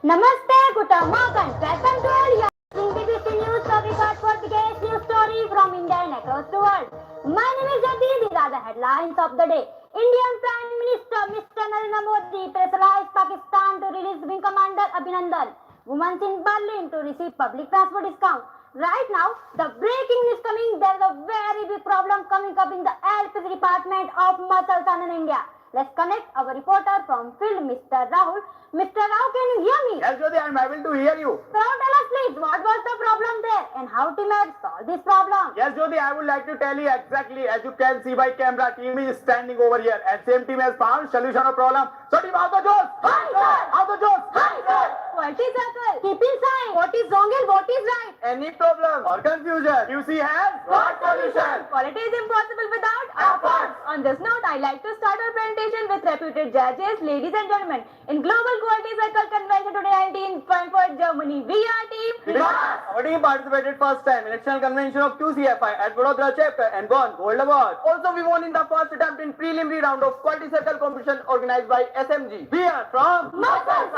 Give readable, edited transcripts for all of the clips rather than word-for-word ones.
Namaste, guten Morgen. Welcome to all your BBC News, the record for biggest news story from India and across the world. My name is Jyoti. These are the headlines of the day. Indian Prime Minister Mr. Narendra Modi pressurized Pakistan to release Wing Commander Abhinandan. Women in Berlin to receive public transport discount. Right now, the breaking news coming. There is a very big problem coming up in the LPG department of Muscle in India. Let's connect our reporter from field, Mr. Rahul. Mr. Rao, can you hear me? Yes, Jyoti, I am able to hear you. So tell us please, what was the problem there and how to solve this problem? Yes, Jyoti, I would like to tell you exactly. As you can see by camera, team is standing over here and same team has found solution of problem. So team, out the jokes! Hi, sir! Out the jokes! Hi, sir! Quality circle, keep in sight. What is wrong and what is right? Any problem or confusion, QC has got solution. Quality is impossible without efforts. On this note, I like to start our presentation with reputed judges, ladies and gentlemen. In Global Quality Circle Convention 2019 Frankfurt, Germany, we are team Our team participated first time in National Convention of QCFI at Vadodara chapter and won gold award. Also, we won in the first attempt in preliminary round of Quality Circle competition organized by SMG. We are from Muscle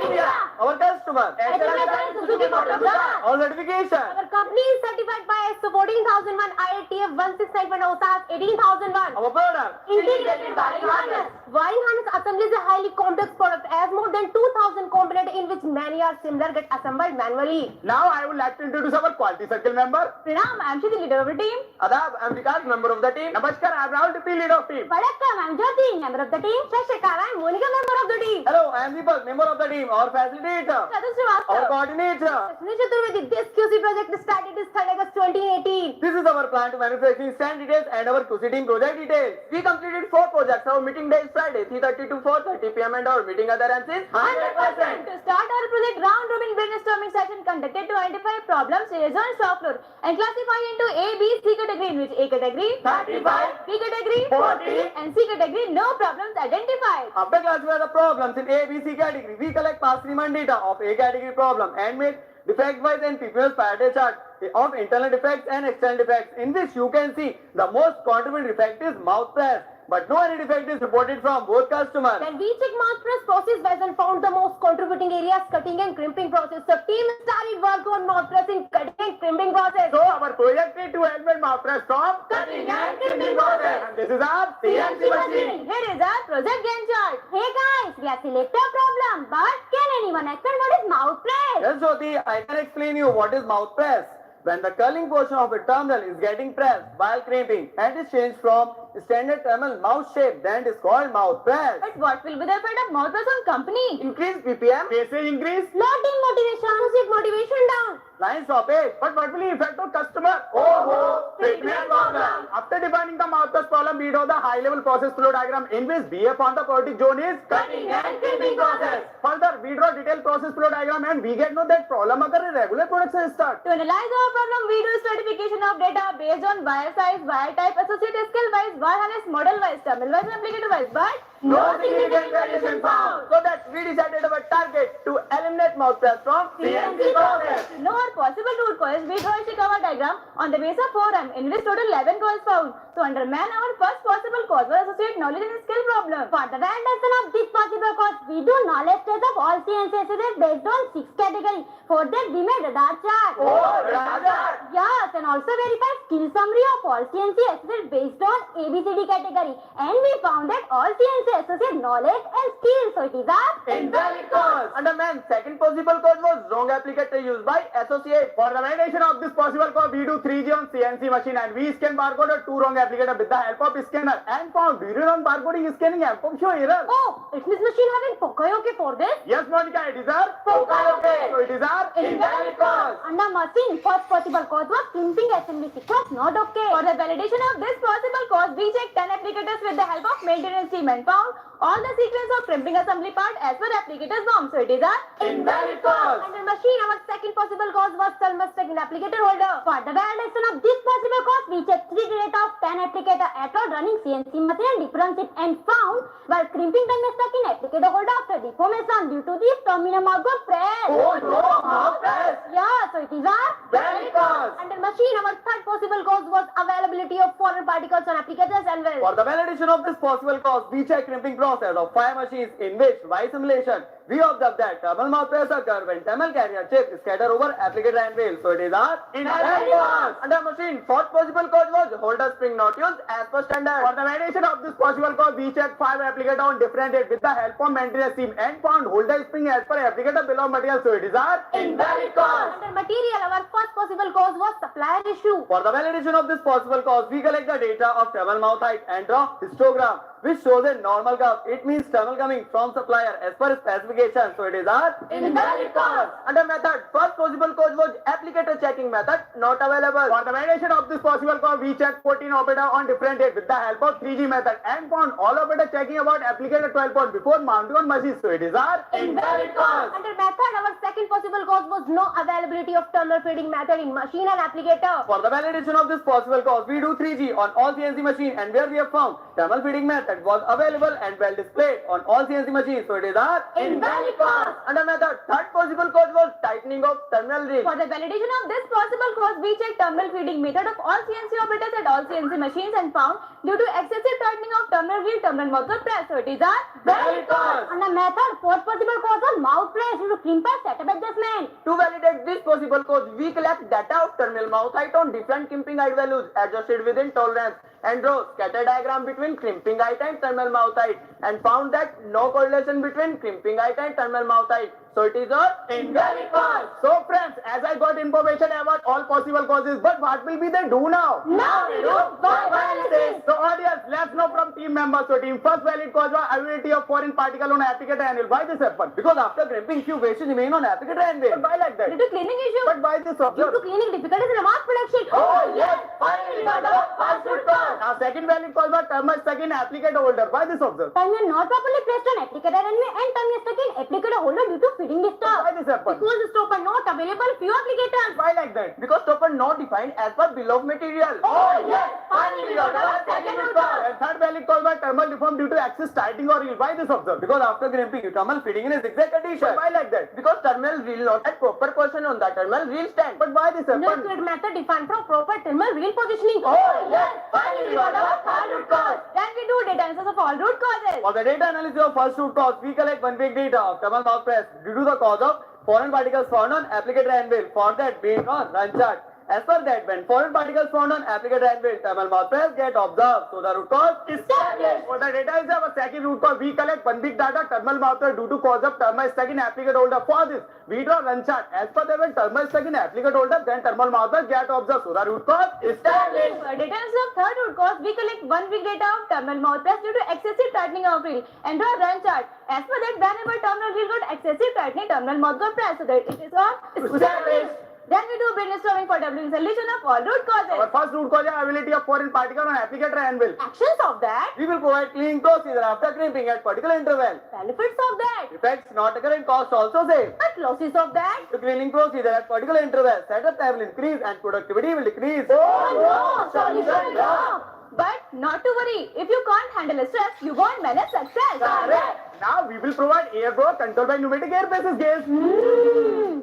India. Our customer. Suzuki Motor Brand. Our certification. Our company is certified by ISO 14001, IATF 16910, OSAS 18001. Our product. Integrated wiring harness. Wiring harness assembly is a highly complex product as more than 2000 components in which many are similar get assembled manually. Now I would like to introduce our Quality Circle member. Pranam, I am the leader of the team. Adab, I am Vikas, member of the team. Namaskar, I am Rahul, deputy leader of team. Vadakkam, I am Jyoti, member of the team. Shashikar, I am Monica, member of the team. Hello, I am Deepak, member of the team. Our facilitator. Chatu Srivastava. Our coordinator. Sunil Chaturvedi, this QC project started this 3rd August 2018. This is our plan to manufacturing stand details and our QC team project details. We completed 4 projects. Our meeting day is Friday, 3:30 to 4:30 p.m. and our meeting adherence is 100%. To start our project, round robin brainstorming session conducted to identify problems raised on shop floor and classify into A, B, C category, in which A category 35, B category 40, and C category no problems identified. After classifying the problems in A, B, C category, we collect past 3 month data of A category problem and make defect-wise and PPS parity chart of internal defects and external defects, in which you can see the most contributing defect is mouth press, but no any defect is reported from both customers. Then we checked mouth press process wise and found the most contributing areas cutting and crimping process. The team started work on mouth press in cutting and crimping process. So our project is to help mouth press from Cutting and crimping process. And this is our CNC machine. Here is our project Gantt chart. Hey guys, we have selected a problem, but can anyone explain what is mouth press? Yes, Jyoti, I can explain you what is mouth press. When the curling portion of a terminal is getting pressed while crimping and is changed from standard terminal mouth shape, then it is called mouth press. But what will be the effect of mouth press on company? Increase PPM, cases increase, Not in motivation, associate motivation down. line stoppage. But what will the effect on customer? Oh, treatment problem. After defining the mouth press problem, we draw the high level process flow diagram in which BF on the product zone is Cutting and crimping process. Further, we draw detailed process flow diagram and we get know that problem occur in regular production start. To analyze our problem, we do stratification of data based on wire size, wire type, associate skill wise, wire harness, model wise, terminal wise, and applicator wise, but No significant variation found. So that we decided our target to eliminate mouth press from CNC process. to know our possible root cause, we draw a Ishikawa diagram on the base of 4M in which total 11 causes found. To understand our first possible cause was associate knowledge and skill problem. For the validation of this possible cause, we do knowledge test of all CNC associates based on 6 categories. For that, we made radar chart. Oh, radar. Yes, and also verify skill summary of all CNC associates based on ABCD category. And we found that all CNC associate knowledge and skill. So it is a Invalid cause. Understand, second possible cause was wrong applicator used by associate. For the validation of this possible cause, we do 3G on CNC machine and we scan barcode of 2 wrong applicator with the help of scanner and found during on barcoding scanning MPOM show error. Oh, it means machine having Pocoyoke for this. Yes, Monica, it is our Pocoyoke. So it is our invalid cause. Under machine, first possible cause was crimping assembly sequence not okay. For the validation of this possible cause, we checked 10 applicators with the help of maintenance team and found all the sequence of crimping assembly part as per applicator's norm. So it is a Invalid cause. Under machine, our second possible cause was thermostat in applicator holder. For the validation of this possible cause, we checked 3 data of 10 applicator at all running CNC machine and difference it and found while crimping thermostat in applicator holder after deformation due to the terminal mouth got pressed. Oh no, mouth press. Yeah, so it is a Valid cause. Under machine, our third possible cause was availability of foreign particles on applicators and well. For the validation of this possible cause, we check crimping process of 5 machines in which by simulation we observe that thermal mouth press occur when thermal carrier chip is scattered over applicator and wheel. So it is our inherent cause. Under machine, fourth possible cause was holder spring not used as per standard. For the validation of this possible cause, we checked 5 applicator on different date with the help of maintenance team and found holder spring as per applicator bill of material. So it is our invalid cause. Under material, our first possible cause was supplier issue. For the validation of this possible cause, we collect the data of thermal mouth height and draw histogram, which shows a normal curve. It means thermal coming from supplier as per specification. So it is our invalid cause. Under method, first possible cause was applicator checking method not available. For the validation of this possible cause, we checked 14 operator on different dates with the help of 3G method and found all operator checking about applicator 12 point before mounting on machine. So it is our invalid cause. Under method, our second possible cause was no availability of terminal feeding method in machine and applicator. For the validation of this possible cause, we do 3G on all CNC machine and where we have found thermal feeding method was available and well displayed on all CNC machines. So it is our invalid cause. Under method, third possible cause was tightening of terminal ring. For the validation of this possible cause, we checked terminal feeding method of all CNC operators at all CNC machines and found due to excessive tightening of terminal wheel, terminal mouth was press. So it is our Valid cause. Under method, fourth possible cause was mouth press due to crimper setup adjustment. To validate this possible cause, we collect data of terminal mouth height on different crimping height values adjusted within tolerance and draw scatter diagram between crimping height and terminal mouth height and found that no correlation between crimping height and terminal mouth height. So it is a invalid cause. So friends, as I got information about all possible causes, but what will be they do now? Now we do bulk analysis. So audience, let's know from team members. So team first valid cause was availability of foreign particle on applicator anvil. Why this happened? Because after crimping, few wastes remain on applicator anvil. But why like that? Due to cleaning issue. But why this Due observed? to cleaning difficulties in mass production. Oh yes, finally got the first root cause. Now second valid cause was thermal stuck in applicator holder. Why this observed? Terminal not properly placed on applicator anvil and terminal stuck in applicator holder due to feeding Why disturb. this happened? Because the stopper not available few applicators. Why like that? Because stopper not defined as per bill of material. Oh yes, finally got our second root cause. And third valid cause was thermal deform due to excess tightening or reel. Why this observed? Because after crimping, thermal feeding in a zigzag condition. Why like that? Because terminal reel not at proper position on the terminal reel stand. But why this No happened? good method defined from proper terminal wheel positioning. Oh yes, finally got our third root cause. Then we do data analysis of all root causes. For the data analysis of first root cause, we collect 1 week data of thermal mouth press due to the cause of foreign particles found on applicator anvil. For that, we draw run chart. As per that, when foreign particles found on applicator anvil, thermal mouth press get observed. So the root cause is established. For the data analysis of our second root cause, we collect 1 week data thermal mouth press due to cause of thermal stuck in applicator holder. For this, we draw run chart. As per that, when thermal stuck in applicator holder, then thermal mouth press get observed. So the root cause is established. For data analysis of third root cause, we collect 1 week data of terminal mouth press due to excessive tightening of reel and draw run chart. As per that, whenever terminal reel got excessive tightening, terminal mouth got pressed. So that it is all established. Then we do brainstorming for developing solution of all root Our causes. first root cause is availability of foreign particle on applicator anvil. Actions of that, We will provide cleaning procedure after crimping at particular interval. benefits of that, Effects not occurring, cost also same. but losses of that. The cleaning procedure at particular interval, setup time will increase and productivity will decrease. Oh no, solution wrong. But not to worry, if you can't handle stress, you won't manage success. Correct. Now we will provide air flow controlled by pneumatic air passes gas.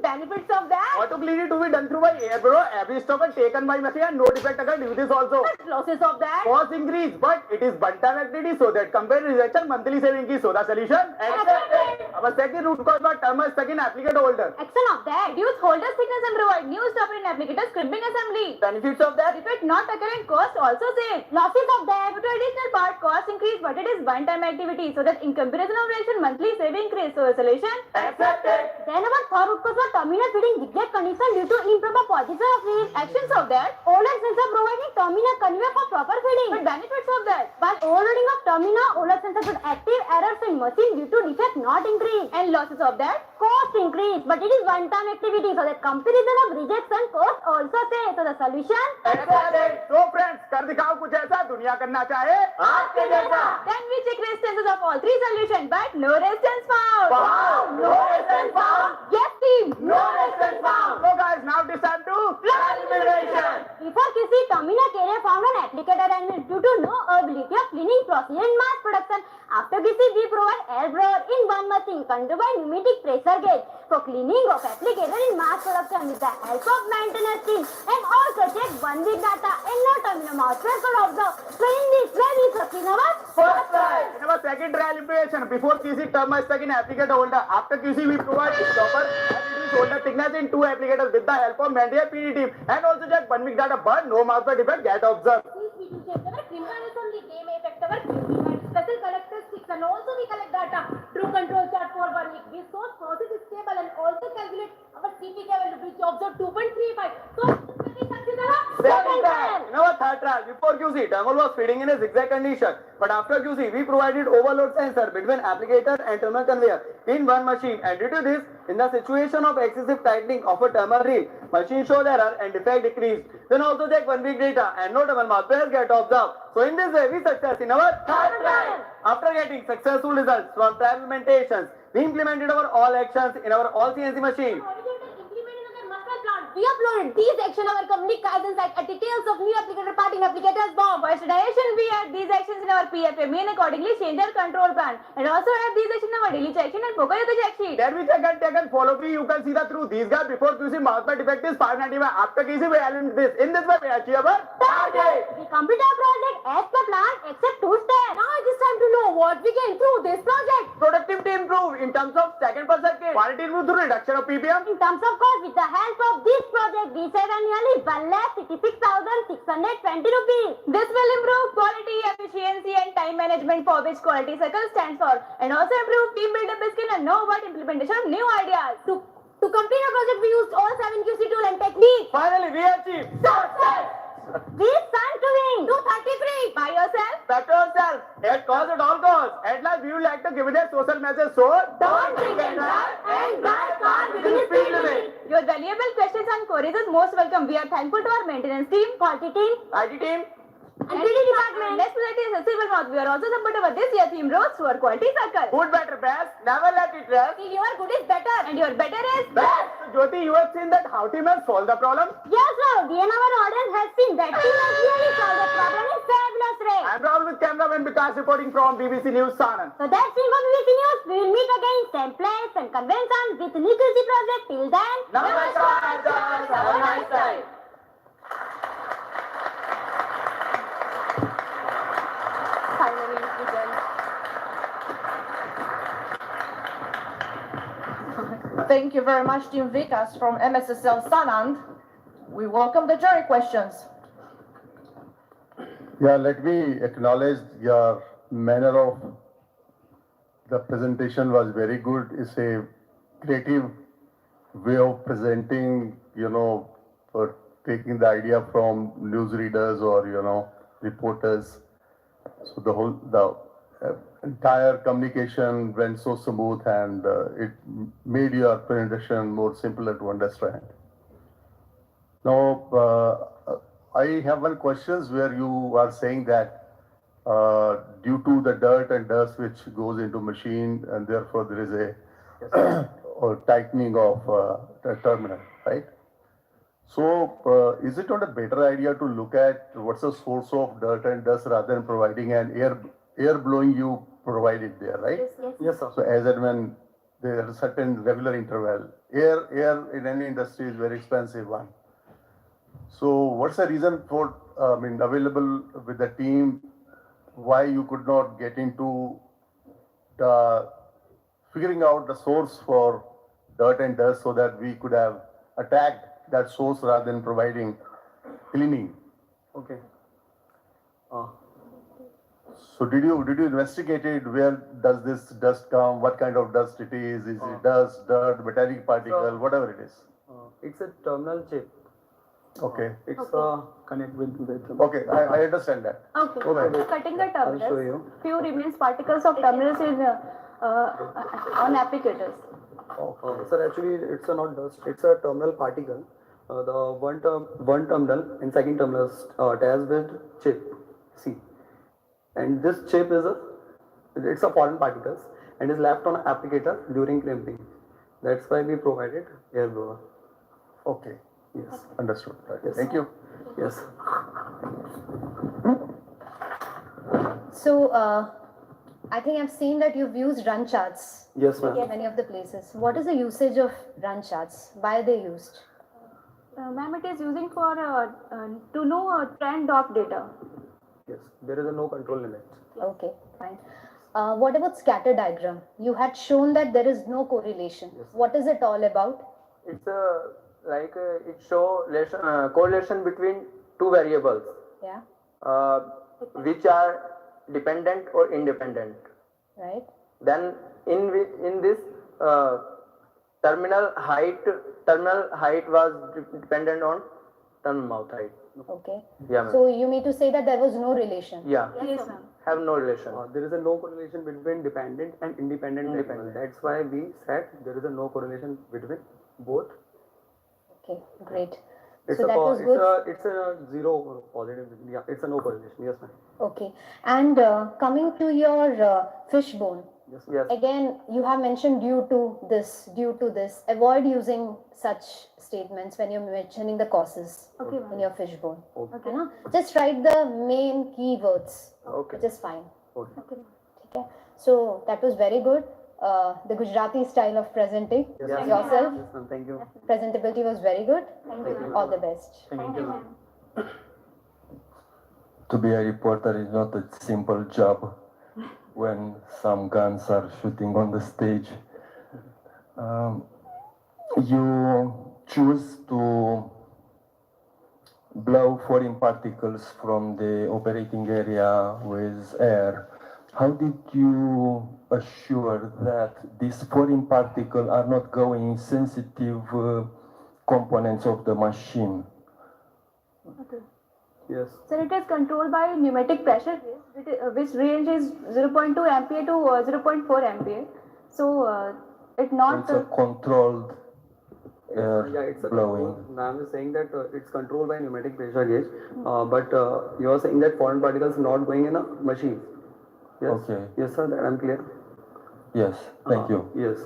Benefits of that, Auto cleaning to be done through by air flow, every stopper taken by machine and no defect occur due to this also. but losses of that. Cost increase, but it is one-time activity, so that compared rejection monthly saving is so the solution accepted. Our second root cause was thermal stuck in applicator holder. Action of that, reduce holder thickness and provide new stopper in applicators crimping assembly. Benefits of that, Defect not occurring, cost also saved. Losses of that, due to additional part, cost increase, but it is one-time activity, so that in comparison of reaction, monthly saving increase. So the solution accepted. Then our third root cause was terminal feeding zigzag condition due to improper position of reel. Actions of that, OLED sensor providing terminal conveyor for proper feeding. But benefits of that, by overloading of terminal, OLED sensor could active errors in machine due to defect not increase. And losses of that, cost increase, but it is one-time activity, so that comparison of rejection cost also saved. So the solution Accepted. So friends, कर दिखाओ कुछ ऐसा दुनिया करना चाहे आपके जैसा. Then we check resistances of all three solutions, but no resistance found. Wow, no resistance found. Yes, team. No resistance found. So guys, now it is time to calibration. Before किसी terminal carrier found on applicator anvil due to no ability of cleaning procedure in mass production. After किसी we provide air blower in one machine controlled by pneumatic pressure gauge for cleaning of applicator in mass production with the help of maintenance team and also check 1 week data and no terminal mouth press could observe. So in this way we succeed our First slide. In our second second trial implementation. Before QC, term is stuck in applicator holder. After QC, we provide stopper and reduce holder thickness in two applicators with the help of Mendia PD team. And also check 1 week data, but no marker defect get observed. These we do check our comparison the game effect our QC and special characteristics, and also we collect data through control chart for 1 week. We source process is stable and also calculate our CPK value which observed 2.35. So this is considered a Second trial. In our third trial, before QC, terminal was feeding in a zigzag condition. But after QC, we provided overload sensor between applicator and terminal conveyor in one machine. And due to this, in the situation of excessive tightening of a terminal reel, machine showed error and defect decreased. Then also check 1 week data and no terminal malware get observed. So in this way, we success in our third trial. After getting successful results from trial implementations, we implemented our all actions in our all CNC machine. We uploaded these actions on our company Kaizen site at details of new applicator part in applicators bomb. For standardization, we add these actions in our PFM and accordingly change our control plan. And also add these actions in our daily check sheet and Poco Yoga check sheet. Then we check and take and follow free. You can see that through these guys before QC marker defect is 595. After QC we eliminate this. In this way we achieve our target. We complete our project as per plan except 2 steps. Now it is time to know what we can do this project. Productivity improve in terms of second per second. Quality improve through reduction of PPM. In terms of cost, with the help of this project, we save annually 1,66,620 rupees. This will improve quality, efficiency and time management for which quality cycle stands for. And also improve team builder skill and know about implementation of new ideas. To complete our project, we used all 7 QC tools and techniques. Finally we achieve Success! We stand to win 233 By yourself. back to ourselves. At cost at all costs. At last we would like to give it a social message. So Don't drink and drive and drive car within the speed limit. Your valuable questions and queries is most welcome. We are thankful to our maintenance team, Quality team IT team. and PD department. Next society is accessible mouth. We are also supported by this year theme roads to our quality circle. Food better best. Never let it rest. See, your good is better. And your better is Best. Jyoti, you have seen that how team has solved the problem. Yes, sir. We and our audience has seen that team has really solved the problem in fabulous way. I'm Rahul with cameraman Vikas reporting from BBC News Sanand. So that's it for BBC News. We will meet again same place and convention with new QC project. Till then, Namaskar, guys. Have a nice time. finally begun. Thank you very much, Team Vikas from MSSL Sanand. We welcome the jury questions. Yeah, let me acknowledge your manner of the presentation was very good. It's a creative way of presenting, for taking the idea from newsreaders or, reporters. So the entire communication went so smooth and it made your presentation more simpler to understand. Now, I have one question where you are saying that due to the dirt and dust which goes into machine and therefore there is a or tightening of the terminal, right? So is it not a better idea to look at what's the source of dirt and dust rather than providing an air blowing you provide it there, right? Yes, sir. So as and when there is a certain regular interval, air in any industry is very expensive one. So what's the reason for, available with the team, why you could not get into the figuring out the source for dirt and dust so that we could have attacked that source rather than providing cleaning? Okay. So did you investigate it? Where does this dust come? What kind of dust it is? Is it dust, dirt, metallic particle, whatever it is? It's a terminal chip. Okay. It's connect with the Okay, I understand that. Okay. Okay. So cutting the I'll show terminals, you. few remains particles of terminals in on applicators. Sir, actually, it's not dust. It's a terminal particle. The one terminal and second terminal is attached with chip. See, and this chip is it's a foreign particles and is left on applicator during crimping. That's why we provided air blower. Okay, Yes. understood. Right. Yes. Thank you. Yes. So, I think I've seen that you've used run charts Yes, ma'am. in many of the places. What is the usage of run charts? Why are they used? Ma'am, it is using for to know a trend of data. Yes. There is no control limit. Okay, fine. What about scatter diagram? You had shown that there is no correlation. Yes. What is it all about? It's it show correlation between two variables Yeah, which are dependent or independent. right? Then in this terminal height was dependent on terminal mouth height. Okay. Yeah, ma'am. So you mean to say that there was no relation? Yeah, Yes, ma'am. have no relation. There is a no correlation between dependent and independent variable. That's why we said there is a no correlation between both. Okay, great. It's So a that was good. it's a zero positive. Yeah, it's a no correlation. Yes, ma'am. Okay. And coming to your fishbone, Yes. again, you have mentioned due to this, avoid using such statements when you're mentioning the causes Okay, in ma'am. your fishbone. Okay. है ना? Just write the main keywords, Okay. which is fine. Okay. Okay. Okay. So that was very good. The Gujarati style of presenting Yes, Yes. yourself, Yes, ma'am. Thank you. presentability was very good. Thank you, ma'am. All the best. Thank you, ma'am. To be a reporter is not a simple job when some guns are shooting on the stage. You choose to blow foreign particles from the operating area with air. How did you assure that these foreign particles are not going in sensitive components of the machine? Okay. Yes. So it is controlled by pneumatic pressure gauge, which range is 0.2 ampere to 0.4 ampere. So it not It's a controlled air Yeah, it's a blowing. control. Ma'am is saying that it's controlled by pneumatic pressure gauge, but you are saying that foreign particles not going in a machine. Yes. Okay. Yes, sir. That I'm clear. Yes, thank you. Yes.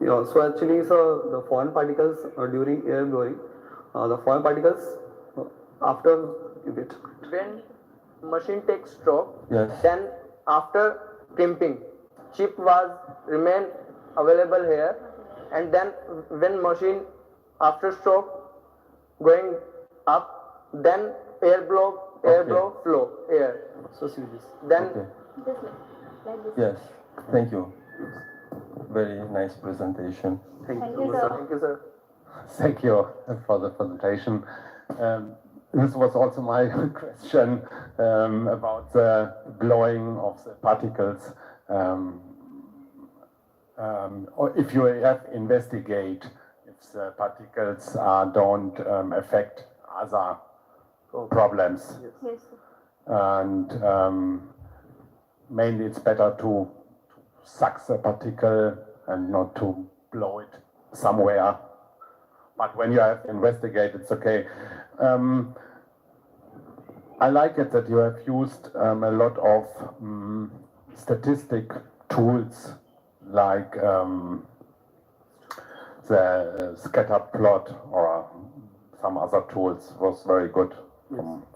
Yeah, so actually, sir, the foreign particles during air blowing, the foreign particles after you get. When machine takes stroke, Yes. then after crimping, chip was remain available here, and then when machine after stroke going up, then air Okay. blow flow air. So see this. Then Okay. this like this. Yes, thank you. Very nice presentation. Thank Thank you. you, sir. thank you, sir. Thank you for the presentation. This was also my question about the blowing of the particles. Or if you have investigate if the particles don't affect other problems, Yes, sir. and mainly it's better to suck the particle and not to blow it somewhere. But when you have investigated, it's okay. I like it that you have used a lot of statistic tools like the scatter plot or some other tools. Was very good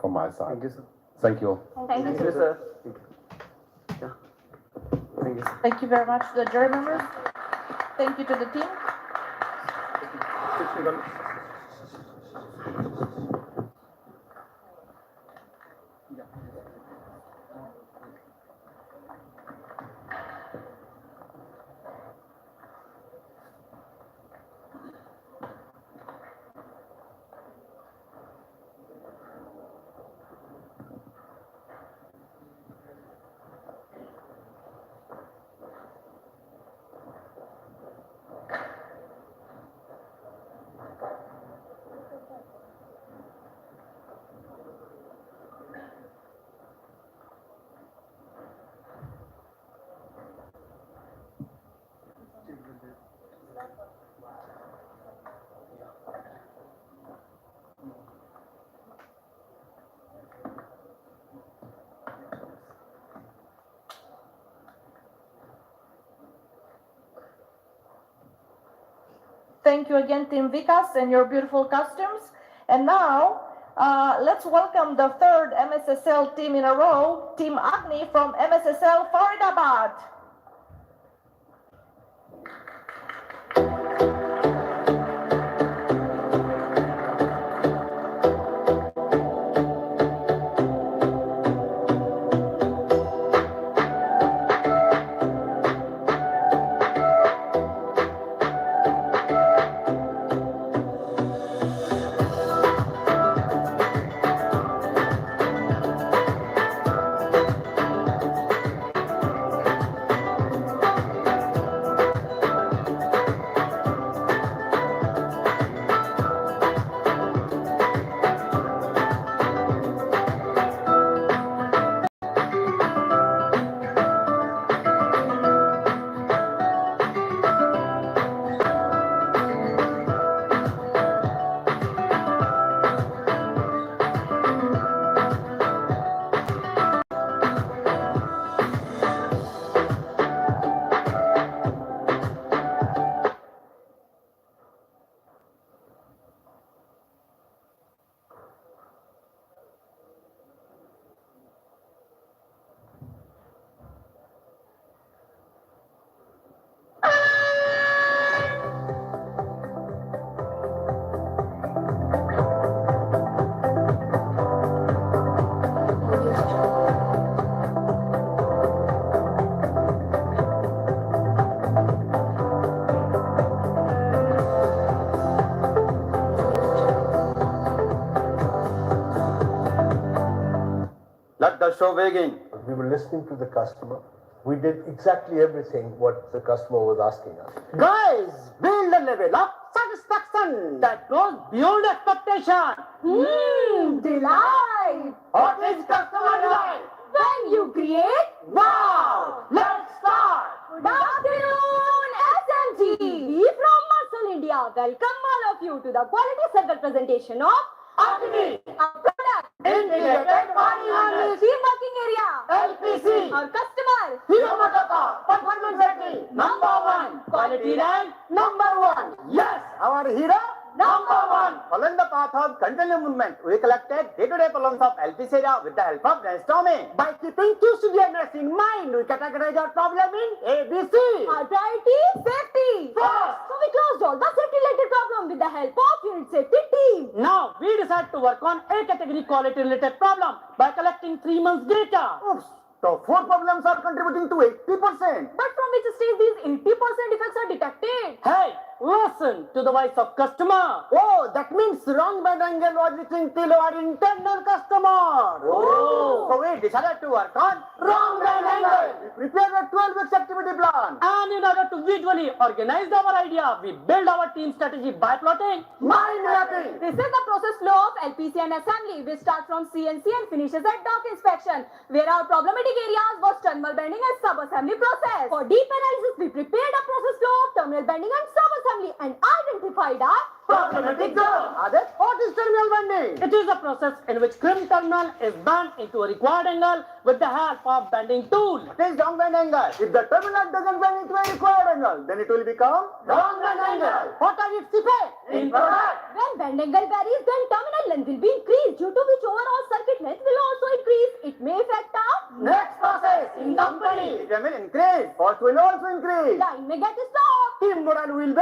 from my side. Thank you, sir. Thank you. Thank you, Thank you, sir. sir. Yeah. Thank you. Sir. Thank you very much to the jury members. Thank you to the team. Thank you again, Team Vikas, and your beautiful costumes. And now, let's welcome the third MSSL team in a row, Team Agni from MSSL Faridabad. the show begin. We were listening to the customer. We did exactly everything what the customer was asking us. Guys, build a level of satisfaction that goes beyond expectation. Delight! What is customer delight? When you create Wow! Let's start! Good afternoon, SMG! We from Muscle India welcome all of you to the quality circle presentation of Agni! our product, Integrated Body Harness! team working area, LPC! our customer, Hero Motocar! Performance rating! Number 1! Quality rank! Number 1! Yes! Our hero? Number 1! Following the path of continuous movement, we collected day-to-day problems of LPC area with the help of brainstorming. By keeping two students in mind, we categorize our problem in A, B, C. our priority, safety. First. So we closed all the safety related problem with the help of unit safety team. Now, we decide to work on A category quality related problem by collecting 3 months data. Oops. So 4 problems are contributing to 80%. But from which stage these 80% defects are detected? Hey, listen to the voice of customer. Oh, that means wrong band angle was reaching till our internal customer. Oh. So we decided to work on wrong band angle. We prepared a 12 weeks activity plan. And in order to visually organize our idea, we build our team strategy by plotting mind mapping. This is the process flow of LPC and assembly. We start from CNC and finishes at dock inspection, where our problematic areas was terminal bending and sub-assembly process. For deep analysis, we prepared a process flow of terminal bending and sub-assembly and identified our Problematic zone. What is terminal bending? It is a process in which crimp terminal is bent into a required angle with the help of bending tool. What is wrong bend angle? If the terminal doesn't bend into a required angle, then it will become wrong bend angle. What are its effects? In product. When bend angle varies, then terminal length will be increased, due to which overall circuit length will also increase. It may affect our Next process in company. It will increase. Cost will also increase. line may get stopped. Team morale will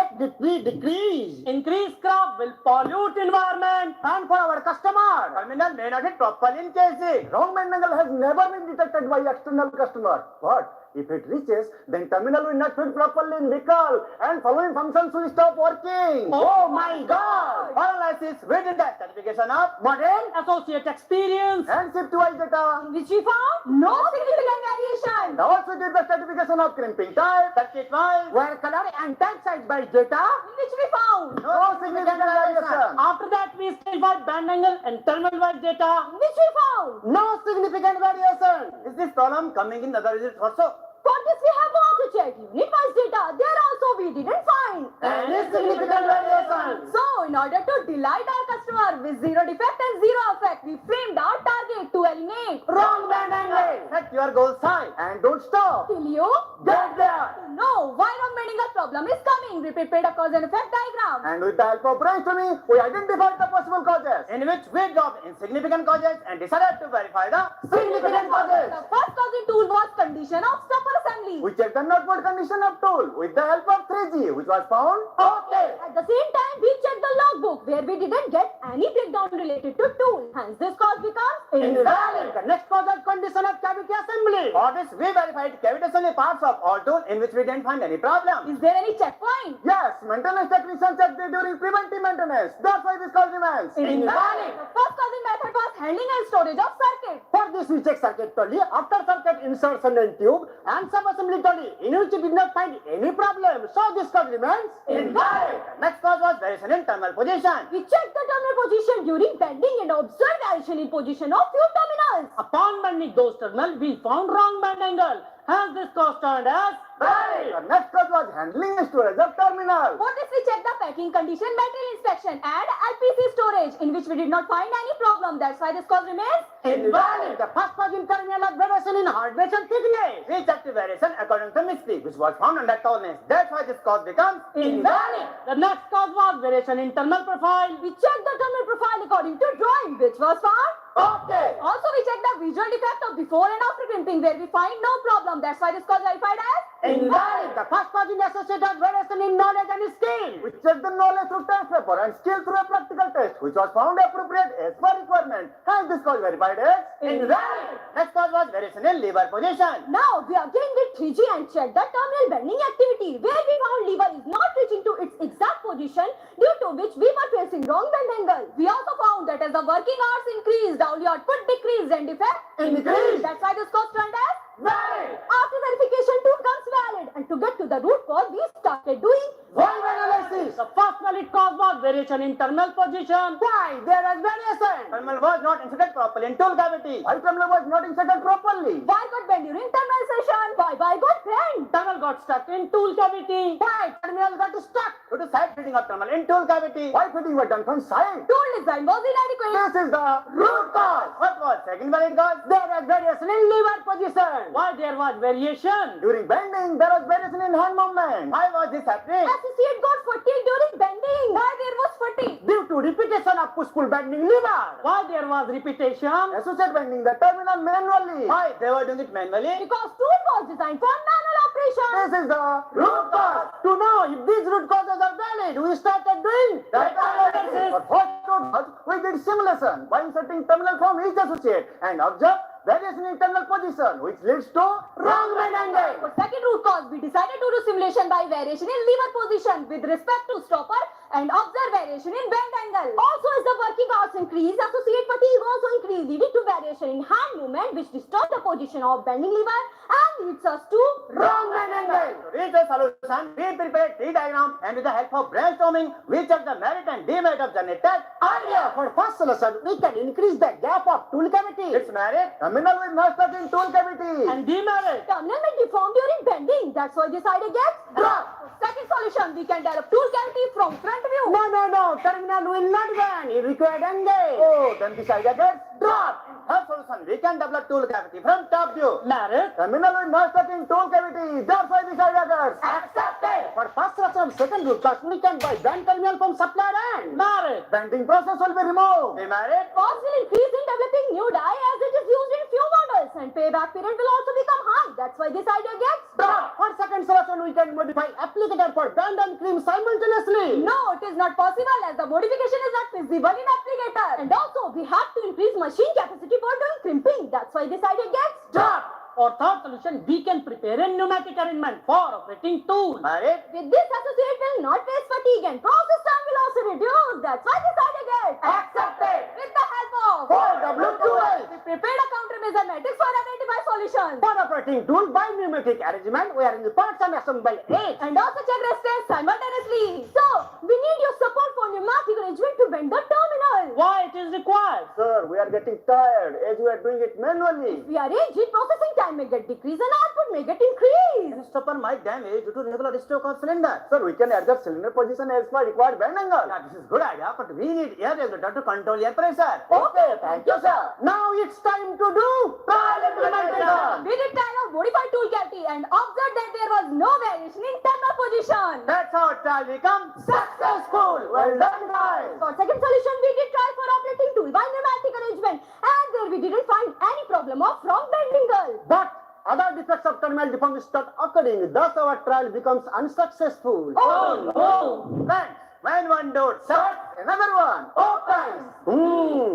decrease. Increased crop will pollute environment. And for our customer, terminal may not hit properly in casing. Wrong bend angle has never been detected by external customer. But if it reaches, then terminal will not fit properly in vehicle and following functions will stop working. Oh my God! For analysis, we did the certification of model, associate experience, and shift-wise data. Which we found no significant variation. And also did the certification of crimping type, circuit-wise, wire color, and type size by data. Which we found No significant variation. After that, we specified band angle and terminal-wise data. which we found. No significant variation. Is this problem coming in other results also? For this we have also checked unit-wise data. There also we didn't find Any significant variation. So, in order to delight our customer with zero defect and zero effect, we framed our target to eliminate Wrong band angle. Set your goals high and don't stop. till you Get there. to know why wrong bending problem is coming. We prepared a cause and effect diagram. And with the help of brainstorming, we identified the possible causes, in which we dropped insignificant causes and decided to verify the significant causes. The first causing tool was condition of stopper assembly. We checked the not-mode condition of tool with the help of 3G, which was found okay. At the same time, we checked the logbook where we didn't get any breakdown related to tool. Hence, this cause becomes Invalid. The next cause was condition of cavity assembly. For this, we verified cavity assembly parts of all tools in which we didn't find any problem. Is there any checkpoint? Yes, maintenance technicians checked it during preventive maintenance. That's why this cause remains invalid. The first causing method was handling and storage of circuit. For this, we check circuit trolley, after circuit insertion and tube, and sub-assembly trolley, in which we did not find any problem. So this cause remains invalid. Next cause was variation in terminal position. We checked the terminal position during bending and observed variation in position of few terminals. Upon bending those terminals, we found wrong bend angle. Hence, this cause turned as valid. The next cause was handling and storage of terminal. For this, we checked the packing condition, material inspection, and LPC storage, in which we did not find any problem. That's why this cause remains Invalid. The first cause in terminal was variation in hardness and thickness. We checked the variation according to MISPI, which was found under tolerance. That's why this cause becomes invalid. The next cause was variation in terminal profile. We checked the terminal profile according to drawing, which was found. Okay. Also, we checked the visual defect of before and after crimping, where we find no problem. That's why this cause verified as Invalid. The first cause in associated variation in knowledge and skill. We check the knowledge through test paper and skill through a practical test, which was found appropriate as per requirement. Hence, this cause verified as invalid. Next cause was variation in lever position. Now we again did 3G and checked the terminal bending activity where we found lever is not reaching to its exact position due to which we were facing wrong bend angle. We also found that as the working hours increased, the output decreased and defect Increased. That's why this cause turned as Valid. after verification tool comes valid, and to get to the root cause we started doing Valve analysis. The first valid cause was variation in terminal position. Why? There was variation. Terminal was not inserted properly in tool cavity. Why terminal was not inserted properly? why got bend during terminal session, why got bend. Terminal got stuck in tool cavity. Why? Terminal got stuck due to side fitting of terminal in tool cavity. Why fitting was done from side? Tool design was inadequate. This is the root cause. What was second valid cause? There was variation in lever position. Why there was variation? During bending, there was variation in hand movement. Why was this happening? Associate got fatigue during bending. Why there was fatigue? Due to repetition of push-pull bending lever. Why there was repetition? Associate bending the terminal manually. Why they were doing it manually? Because tool was designed for manual operation. This is the root cause. To know if these root causes are valid, we started doing data analysis. For first root cause, we did simulation by inserting terminal from each associate and observe variation in terminal position, which leads to wrong bend angle. For second root cause, we decided to do simulation by variation in lever position with respect to stopper and observe variation in bend angle. Also, as the working hours increase, associate fatigue also increase, leading to variation in hand movement, which disturbs the position of bending lever and leads us to Wrong bend angle. To reach the solution, we prepared tree diagram and with the help of brainstorming, we checked the merit and demerit of generated idea. For first solution, we can increase the gap of tool cavity. Its merit, terminal will not stuck in tool cavity. And demerit, terminal may deform during bending. That's why this idea gets dropped. Second solution, we can develop tool cavity from front view. No. Terminal will not bend. It required engage. Oh, then this idea gets dropped. Third solution, we can develop tool cavity from top view. Merit, terminal will not stuck in tool cavity. That's why this idea gets accepted. For first solution, second root cause, we can buy bend terminal from supplier end. Merit, bending process will be removed. Demerit, Cost will increase in developing new die as it is used in few models, and payback period will also become high. That's why this idea gets dropped. For second solution, we can modify applicator for bend and trim simultaneously. No, it is not possible as the modification is not feasible in applicator. And also, we have to increase machine capacity for doing crimping. That's why this idea gets dropped. For third solution, we can prepare a pneumatic arrangement for operating tool. Merit, with this, associate will not face fatigue and process time will also reduce. That's why this idea gets accepted. With the help of 4W12. we prepared a countermeasure matrix for identify solutions. For operating tool by pneumatic arrangement, we are in the parts and assemble it. And also check resistance simultaneously. So, we need your support for pneumatic arrangement to bend the terminal. Why it is required? Sir, we are getting tired as we are doing it manually. We arrange it, processing time may get decreased and output may get increased. Stopper might damage due to regular stroke of cylinder. Sir, we can adjust cylinder position as per required bend angle. Yeah, this is good idea, but we need air regulator to control air pressure. Okay, thank you, sir. Now it's time to do trial implementation. We did trial of modified tool cavity and observed that there was no variation in terminal position. That's how trial becomes successful. Well done, guys. For second solution, we did trial for operating tool by pneumatic arrangement, and there we didn't find any problem of wrong bend angle. But other defects of terminal deformation start occurring, thus our trial becomes unsuccessful. Oh, no. Thanks. When one door shuts, another one opens.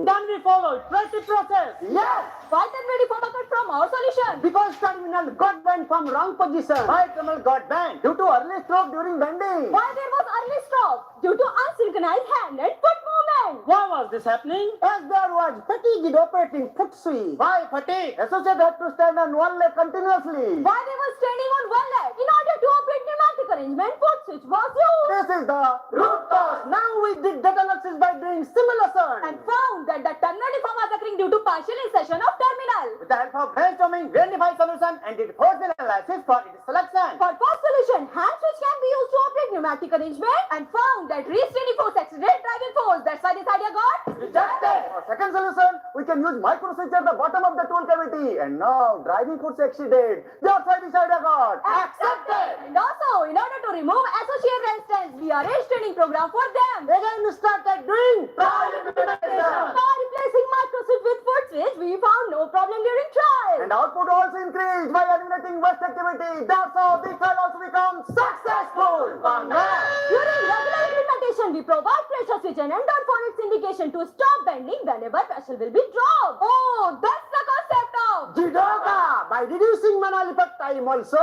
Then we follow iterative process. Yes. Why then we deformed from our solution? Because terminal got bent from wrong position. Why terminal got bent? Due to early stroke during bending. Why there was early stop? Due to unsynchronized hand and foot movement. Why was this happening? As there was fatigue in operating foot swing. Why fatigue? Associate had to stand on one leg continuously. Why they were standing on one leg? In order to operate pneumatic arrangement, foot switch was used. This is the root cause. Now we did data analysis by doing simulation. And found that the terminal deform was occurring due to partial insertion of terminal. With the help of brainstorming, we identified solution and did force analysis for its selection. For first solution, hand switch can be used to operate pneumatic arrangement, and found that restraining force exceeded driving force. That's why this idea got rejected. For second solution, we we can use microSwitch at the bottom of the tool cavity. And now, driving force exceeded. That's why this idea got accepted. And also, in order to remove associate resistance, we arranged training program for them. Again, we started doing trial implementation. By replacing microswitch with foot switch, we found no problem during trial. And output also increased by eliminating waste activity. That's how this trial also becomes successful. During regular implementation, we provide pressure switch and enter for its indication to stop bending whenever pressure will be dropped. Oh, that's the concept of Jidoka, by reducing manual effect time also.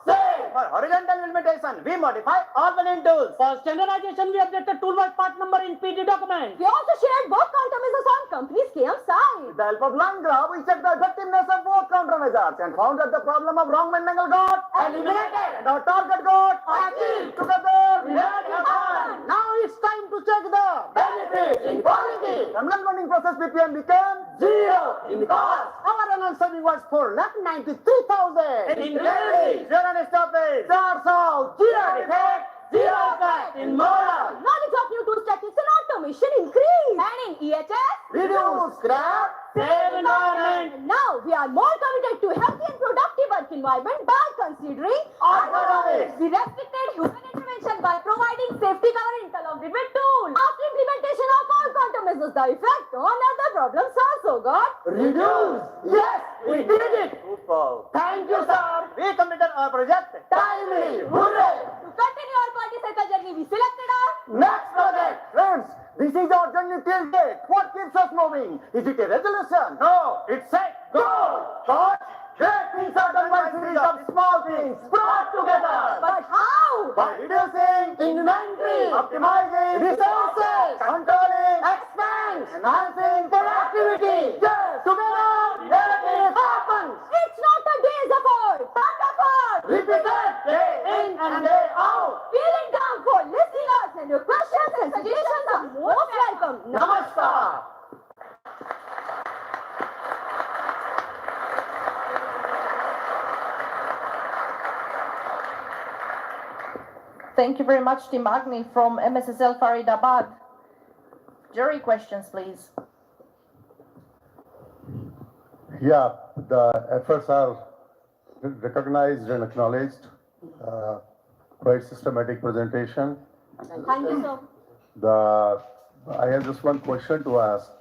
Same. For horizontal implementation, we modify orphaned tools. For standardization, we update the toolbox part number in PD document. We also shared both countermeasures on company's KM side. With the help of line graph, we checked the effectiveness of both countermeasures and found that the problem of wrong bend angle got eliminated and our target got achieved. Together, we had fun. Now it's time to check the benefits in quality. Terminal bending process BPM became zero in cost. Our annual saving was 4,93,000. In credit, zero and stoppage. That's all. Zero defect, zero effect in moral. Knowledge of new tool statistics and automation increase. And in EHS, Reduce scrap, Save environment. and now we are more committed to healthy and productive work environment by considering autonomy. we restricted human intervention by providing safety cover interlocked with tool. After implementation of all countermeasures, the effect on other problems also got Reduce. Yes, we did it. Thank you, sir. We completed our project. Timely. Hooray. to continue our quality cycle journey. We selected our Next project. Friends, this is our journey till date. What keeps us moving? Is it a resolution? No. It's set. Goal. But great things are done by series of small things brought together. but how? By reducing inventory, optimizing resources, controlling expense, enhancing productivity. Yes, together, it happens. It's not a day's effort, but effort. Repeated day in and day out. Feeling down for listening us and your questions and suggestions are most welcome. Namaskar. Thank you very much, Tim Agni from MSSL Faridabad. Jury questions, please. Yeah, the efforts are recognized and acknowledged. Quite systematic presentation. Thank you, sir. I have just one question to ask.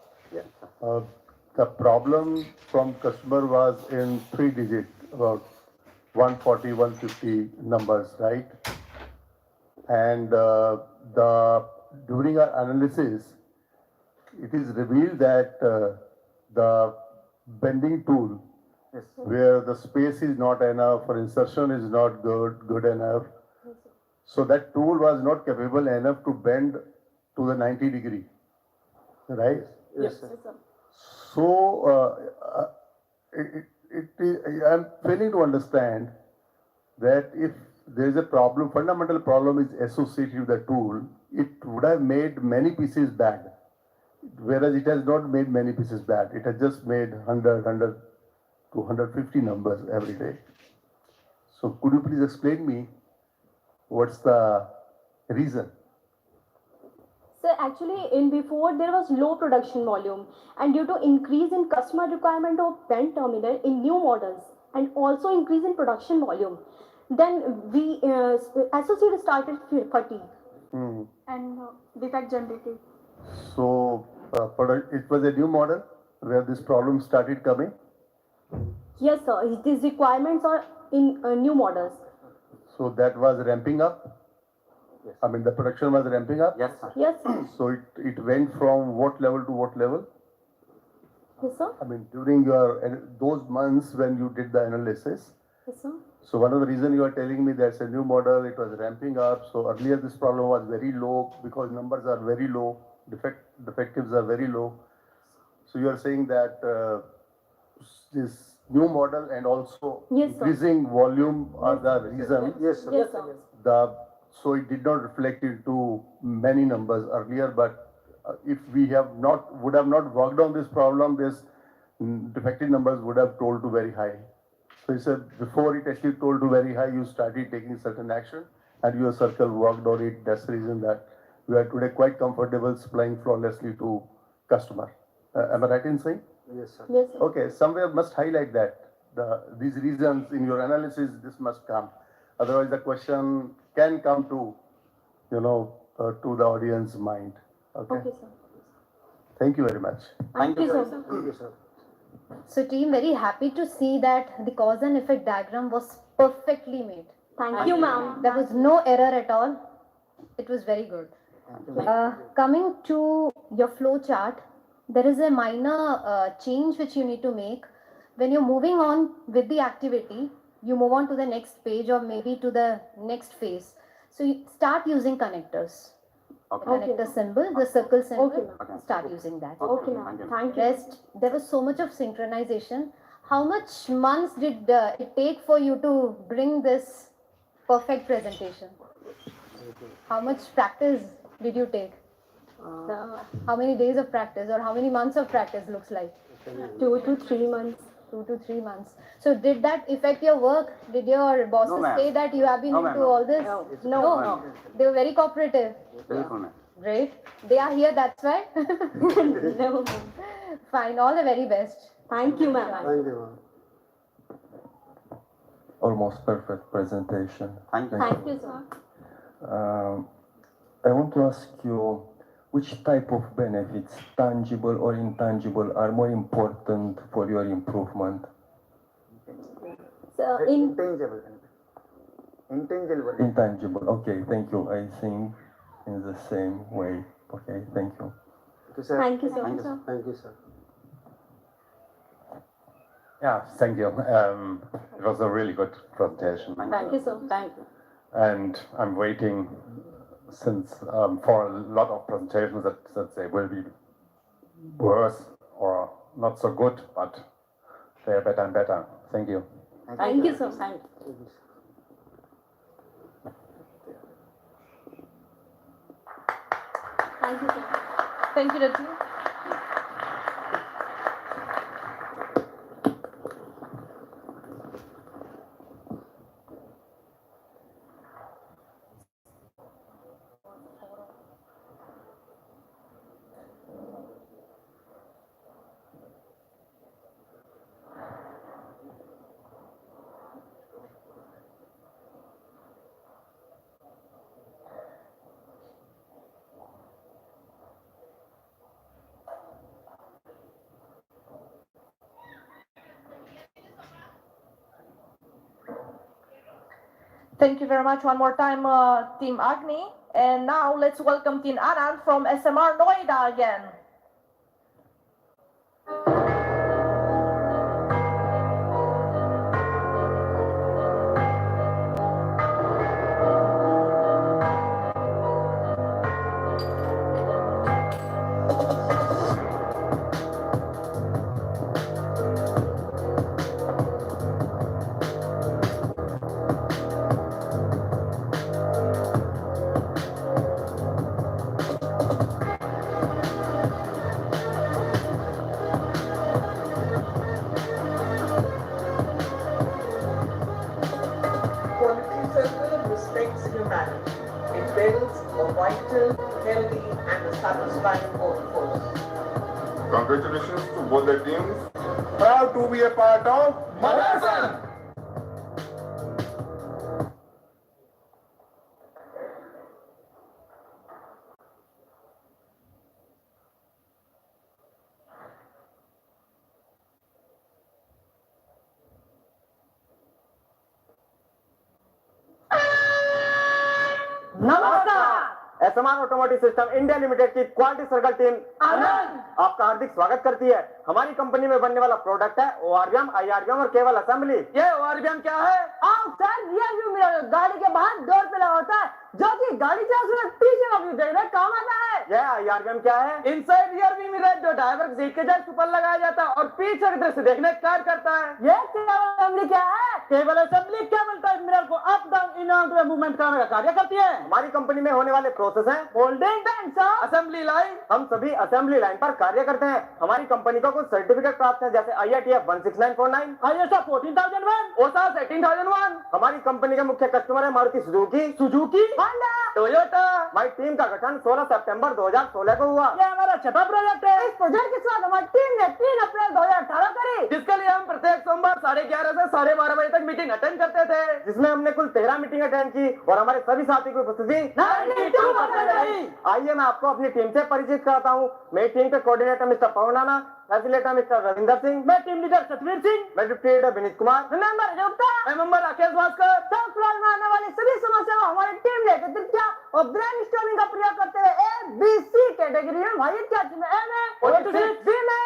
The problem from customer was in 3-digit, about 140, 150 numbers, right? And during our analysis, it is revealed that the bending tool, where the space is not enough or insertion is not good enough, so that tool was not capable enough to bend to the 90 degree, right? Yes, sir. So I'm failing to understand that if there is a problem, fundamental problem is associated with the tool, it would have made many pieces bad, whereas it has not made many pieces bad. It has just made 100 to 150 numbers every day. So could you please explain me what's the reason? So actually, in before there was low production volume, and due to increase in customer requirement of bend terminal in new models, and also increase in production volume, then we associate started fatigue and defect generated. So it was a new model where this problem started coming. Yes, sir. These requirements are in new models. So that was ramping up. I mean, the production was ramping up. Yes, sir. Yes, sir. So it went from what level to what level? Yes, sir. I mean, during those months when you did the analysis. Yes, sir. So one of the reasons you are telling me that's a new model, it was ramping up. So earlier this problem was very low because numbers are very low, defectives are very low. So you are saying that this new model and also Yes, sir. increasing volume are the reason. Yes, sir. Yes, sir. So it did not reflect into many numbers earlier, but if we would have not worked on this problem, this defective numbers would have told to very high. So you said before it actually told to very high, you started taking certain action and your circle worked on it. That's the reason that we are today quite comfortable supplying flawlessly to customer. Am I right in saying? Yes, sir. Yes, sir. Okay, somewhere must highlight that these reasons in your analysis, this must come. Otherwise, the question can come to, to the audience mind. Okay. Okay, sir. Thank you very much. Thank you, sir. Thank you, sir. So team, very happy to see that the cause and effect diagram was perfectly made. Thank you, ma'am. There was no error at all. It was very good. Coming to your flow chart, there is a minor change which you need to make. When you're moving on with the activity, you move on to the next page or maybe to the next phase. So you start using connectors. The connector symbol, the circle symbol, Okay, ma'am. start using that. Okay, ma'am. Thank you. Rest, there was so much of synchronization. How much months did it take for you to bring this perfect presentation? How much practice did you take? How many days of practice or how many months of practice looks like? 2 to 3 months. 2 to 3 months. So did that affect your work? Did your bosses No, ma'am. say that you have been No, ma'am, into no. all this? No. They were very cooperative. Great. They are here, that's why. No. Fine. All the very best. Thank you, ma'am. Almost perfect presentation. Thank you. Thank you, sir. I want to ask you, which type of benefits, tangible or intangible, are more important for your improvement? So Intangible. Okay, thank you. I think in the same way. Okay, thank you. thank you, sir. Thank you, sir. Yeah, thank you. It was a really good presentation. Thank you, sir. Thank you. And I'm waiting since for a lot of presentations that they will be worse or not so good, but they are better and better. Thank you. Thank you, sir. Thank you. Thank you, sir. Thank you, the team. Thank you very much one more time, Team Agni. And now let's welcome Team Anand from SMR Noida again. Quality circle respects humanity. It builds a vital, healthy, and a satisfying workforce. Congratulations to both the teams. Proud to be a part of Marathon. नमस्कार। ASMR automotive system India limited की quality circle team आनंद आपका हार्दिक स्वागत करती है। हमारी company में बनने वाला प्रोडक्ट है ओआरबीएम, आईआरबीएम और केबल असेंबली। ये ओआरबीएम क्या है? आउटसाइड रियर व्यू मिरर गाड़ी के बाहर डोर पे लगा होता है, जो कि गाड़ी चलाते समय पीछे का व्यू देखने में काम आता है। यह आईआरबीएम क्या है? इनसाइड रियर व्यू मिरर जो ड्राइवर सीट के जस्ट ऊपर लगाया जाता है और पीछे की दृश्य देखने का कार्य करता है। यह केबल असेंबली क्या है? Cable assembly cable type mirror को up down in out movement करने का कार्य करती है। हमारी कंपनी में होने वाले प्रोसेस हैं होल्डिंग बैंड, असेंबली लाइन। हम सभी असेंबली लाइन पर कार्य करते हैं। हमारी कंपनी को कुछ सर्टिफिकेट प्राप्त है, जैसे IATF 16949, ISO 14001, OSAS 18001। हमारी कंपनी के मुख्य कस्टमर है मारुति सुजुकी, होंडा, टोयोटा। हमारी टीम का गठन 16 सितंबर 2016 को हुआ। ये हमारा छठा प्रोजेक्ट है। इस प्रोजेक्ट के साथ हमारी टीम ने 3 अप्रैल 2018 करी, जिसके लिए हम प्रत्येक सोमवार 11:30 से 12:30 बजे तक मीटिंग अटेंड करते थे, जिसमें हमने कुल 13 मीटिंग अटेंड की और हमारे सभी साथी की उपस्थिति 92% रही। आइए मैं आपको अपनी टीम से परिचित कराता हूँ। मेरी टीम के coordinator mister Pawan Rana, facilitator mister Ravinder Singh, मैं टीम लीडर सतवीर सिंह, मैं deputy leader Vineet Kumar, member Gupta, मैं मेंबर राकेश भास्कर। सब फ्लोर में आने वाली सभी समस्याओं को हमारी टीम ने एकत्रित किया और ब्रेनस्टॉर्मिंग का प्रयोग करते हुए ABC कैटेगरी में विभाजित किया, जिसमें A में, B में,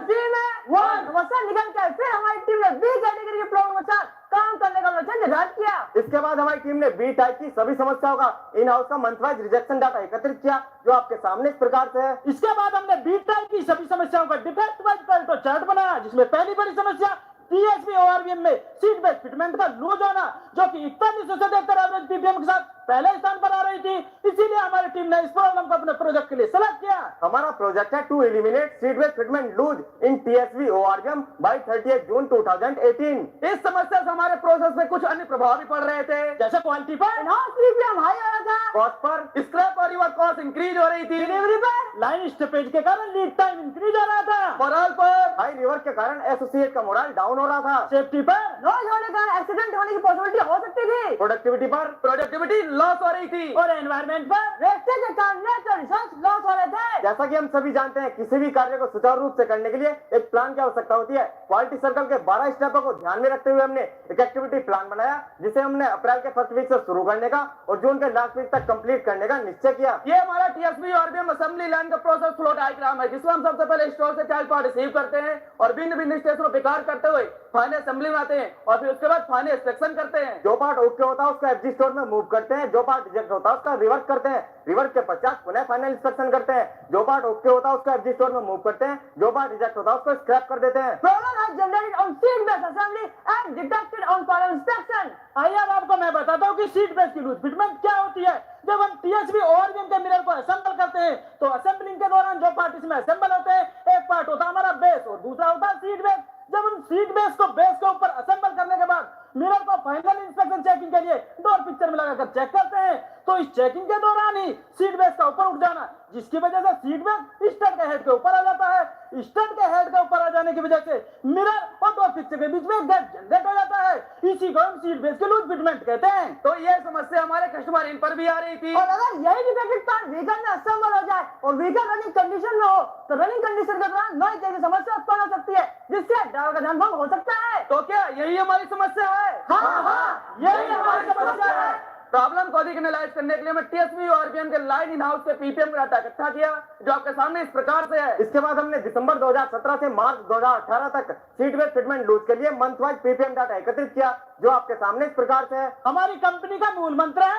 C में 1 समस्या निकल के फिर हमारी टीम ने B कैटेगरी के प्रॉब्लम के साथ काम करने का लक्ष्य निर्धारित किया। इसके बाद हमारी टीम ने बी टाइप की सभी समस्याओं का इन हाउस का मंथ वाइज रिजेक्शन डाटा एकत्रित किया, जो आपके सामने इस प्रकार से है। इसके बाद हमने बी टाइप की सभी समस्याओं का डिफेक्ट वाइज पेल्टो चार्ट बनाया, जिसमें पहली बड़ी समस्या TSV ORVM में सीट बेस फिटमेंट का लूज होना, जो कि 4173 एवरेज PPM के साथ पहले स्थान पर आ रही थी। इसीलिए हमारी टीम ने इस प्रॉब्लम को अपने प्रोजेक्ट के लिए सेलेक्ट किया। हमारा प्रोजेक्ट है to eliminate seat base fitment loose in TSV ORVM by 30 June 2018। इस समस्या से हमारे प्रोसेस में कुछ अन्य प्रभाव भी पड़ रहे थे, जैसे क्वालिटी पर PPM हाई हो रहा था, कॉस्ट पर स्क्रैप और रिवर्क कॉस्ट इंक्रीज हो रही थी, डिलीवरी पर लाइन स्टॉपेज के कारण लीड टाइम इंक्रीज हो रहा था, मोरल पर हाई रिवर्क के कारण एसोसिएट का मोरल डाउन हो रहा था, सेफ्टी पर नॉइज होने के कारण एक्सीडेंट होने की पॉसिबिलिटी हो सकती थी, प्रोडक्टिविटी पर प्रोडक्टिविटी लॉस हो रही थी, और एनवायरनमेंट पर वेस्टेज के कारण नेचुरल रिसोर्स लॉस हो रहे थे। जैसा कि हम सभी जानते हैं, किसी भी कार्य को सुचारू रूप से करने के लिए एक प्लान की आवश्यकता होती है। क्वालिटी सर्कल के 12 स्टेपों को ध्यान में रखते हुए हमने एक एक्टिविटी प्लान बनाया, जिसे हमने अप्रैल के फर्स्ट वीक से शुरू करने का और जून के लास्ट वीक तक कंप्लीट करने का निश्चय किया। ये हमारा TSV ORVM असेंबली लाइन का प्रोसेस फ्लो डायग्राम है, जिसमें हम सबसे पहले स्टोर से चाइल्ड पार्ट रिसीव करते हैं और भिन्न भिन्न स्टेशनों पे कार करते हुए फाइनल असेंबली में आते हैं और फिर उसके बाद फाइनल इंस्पेक्शन करते हैं। जो पार्ट ओके होता है उसका FG स्टोर में मूव करते हैं, जो पार्ट रिजेक्ट होता है उसका रिवर्क करते हैं, रिवर्क के पश्चात पुनः फाइनल इंस्पेक्शन करते हैं। जो पार्ट ओके होता है उसका FG स्टोर में मूव करते हैं, जो पार्ट रिजेक्ट होता है उसको स्क्रैप कर देते हैं। Problem has generated on seat based assembly and detected on final inspection. आइए अब आपको मैं बताता हूँ कि सीट बेस की लूज फिटमेंट क्या होती है। जब हम TSV ORVM के मिरर को असेंबल करते हैं, तो असेंबलिंग के दौरान जो पार्ट इसमें असेंबल होते हैं, एक पार्ट होता है हमारा बेस और दूसरा होता है सीट बेस। जब हम सीट बेस को बेस के ऊपर असेंबल करने के बाद मिरर को फाइनल इंस्पेक्शन चेकिंग के लिए डोर पिक्चर में लगाकर चेक करते हैं, तो इस चेकिंग के दौरान ही सीट बेस का ऊपर उठ जाना, जिसकी वजह से सीट बेस स्टड के हेड के ऊपर आ जाता है। स्टड के हेड के ऊपर आ जाने की वजह से मिरर और डोर पिक्चर के बीच में गैप जनरेट हो जाता है। इसी को हम सीट बेस की लूज फिटमेंट कहते हैं। तो ये समस्या हमारे कस्टमर इन पर भी आ रही थी। और अगर यही डिफेक्टेड पार्ट व्हीकल में असेंबल हो जाए और व्हीकल रनिंग कंडीशन में हो, तो रनिंग कंडीशन के दौरान नॉइज जैसी समस्या उत्पन्न हो सकती है, जिससे ड्राइवर का ध्यान भंग हो सकता है। तो क्या यही हमारी समस्या है? हाँ, यही हमारी समस्या है। प्रॉब्लम को अधिक एनालाइज करने के लिए मैं TSV ORVM के लाइन इन हाउस के PPM का डाटा इकट्ठा किया, जो आपके सामने इस प्रकार से है। इसके बाद हमने दिसंबर 2017 से मार्च 2018 तक सीट बेस फिटमेंट लूज के लिए मंथ वाइज PPM डाटा एकत्रित किया, जो आपके सामने इस प्रकार से है। हमारी कंपनी का मूल मंत्र है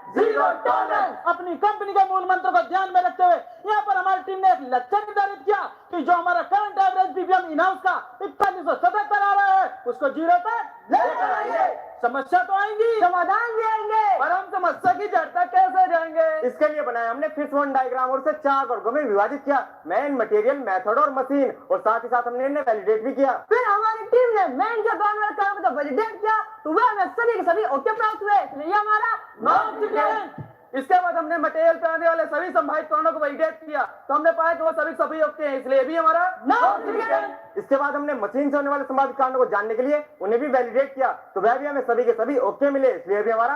जीरो टॉलरेंस। अपनी कंपनी के मूल मंत्र को ध्यान में रखते हुए यहाँ पर हमारी टीम ने एक लक्ष्य निर्धारित किया कि जो हमारा current average PPM in house का 4177 आ रहा है, उसको 0 तक लेकर आइए। समस्या तो आएंगी, समाधान भी आएंगे, पर हम समस्या की जड़ तक कैसे जाएंगे? इसके लिए बनाया हमने फिश वन डायग्राम और उसे 4 वर्गों में विभाजित किया, मैन, मटेरियल, मेथड और मशीन, और साथ ही साथ हमने इन्हें वैलिडेट भी किया। फिर हमारी टीम ने मैन के द्वारा वाले काम को वैलिडेट किया, तो वह हमें सभी के सभी ओके प्राप्त हुए, इसलिए हमारा इसके बाद हमने मटेरियल पे आने वाले सभी संभावित कारणों को वैलिडेट किया, तो हमने पाया कि वो सभी ओके हैं, इसलिए भी हमारा इसके बाद हमने मशीन से होने वाले संभावित कारणों को जानने के लिए उन्हें भी वैलिडेट किया, तो वह भी हमें सभी के सभी ओके मिले, इसलिए भी हमारा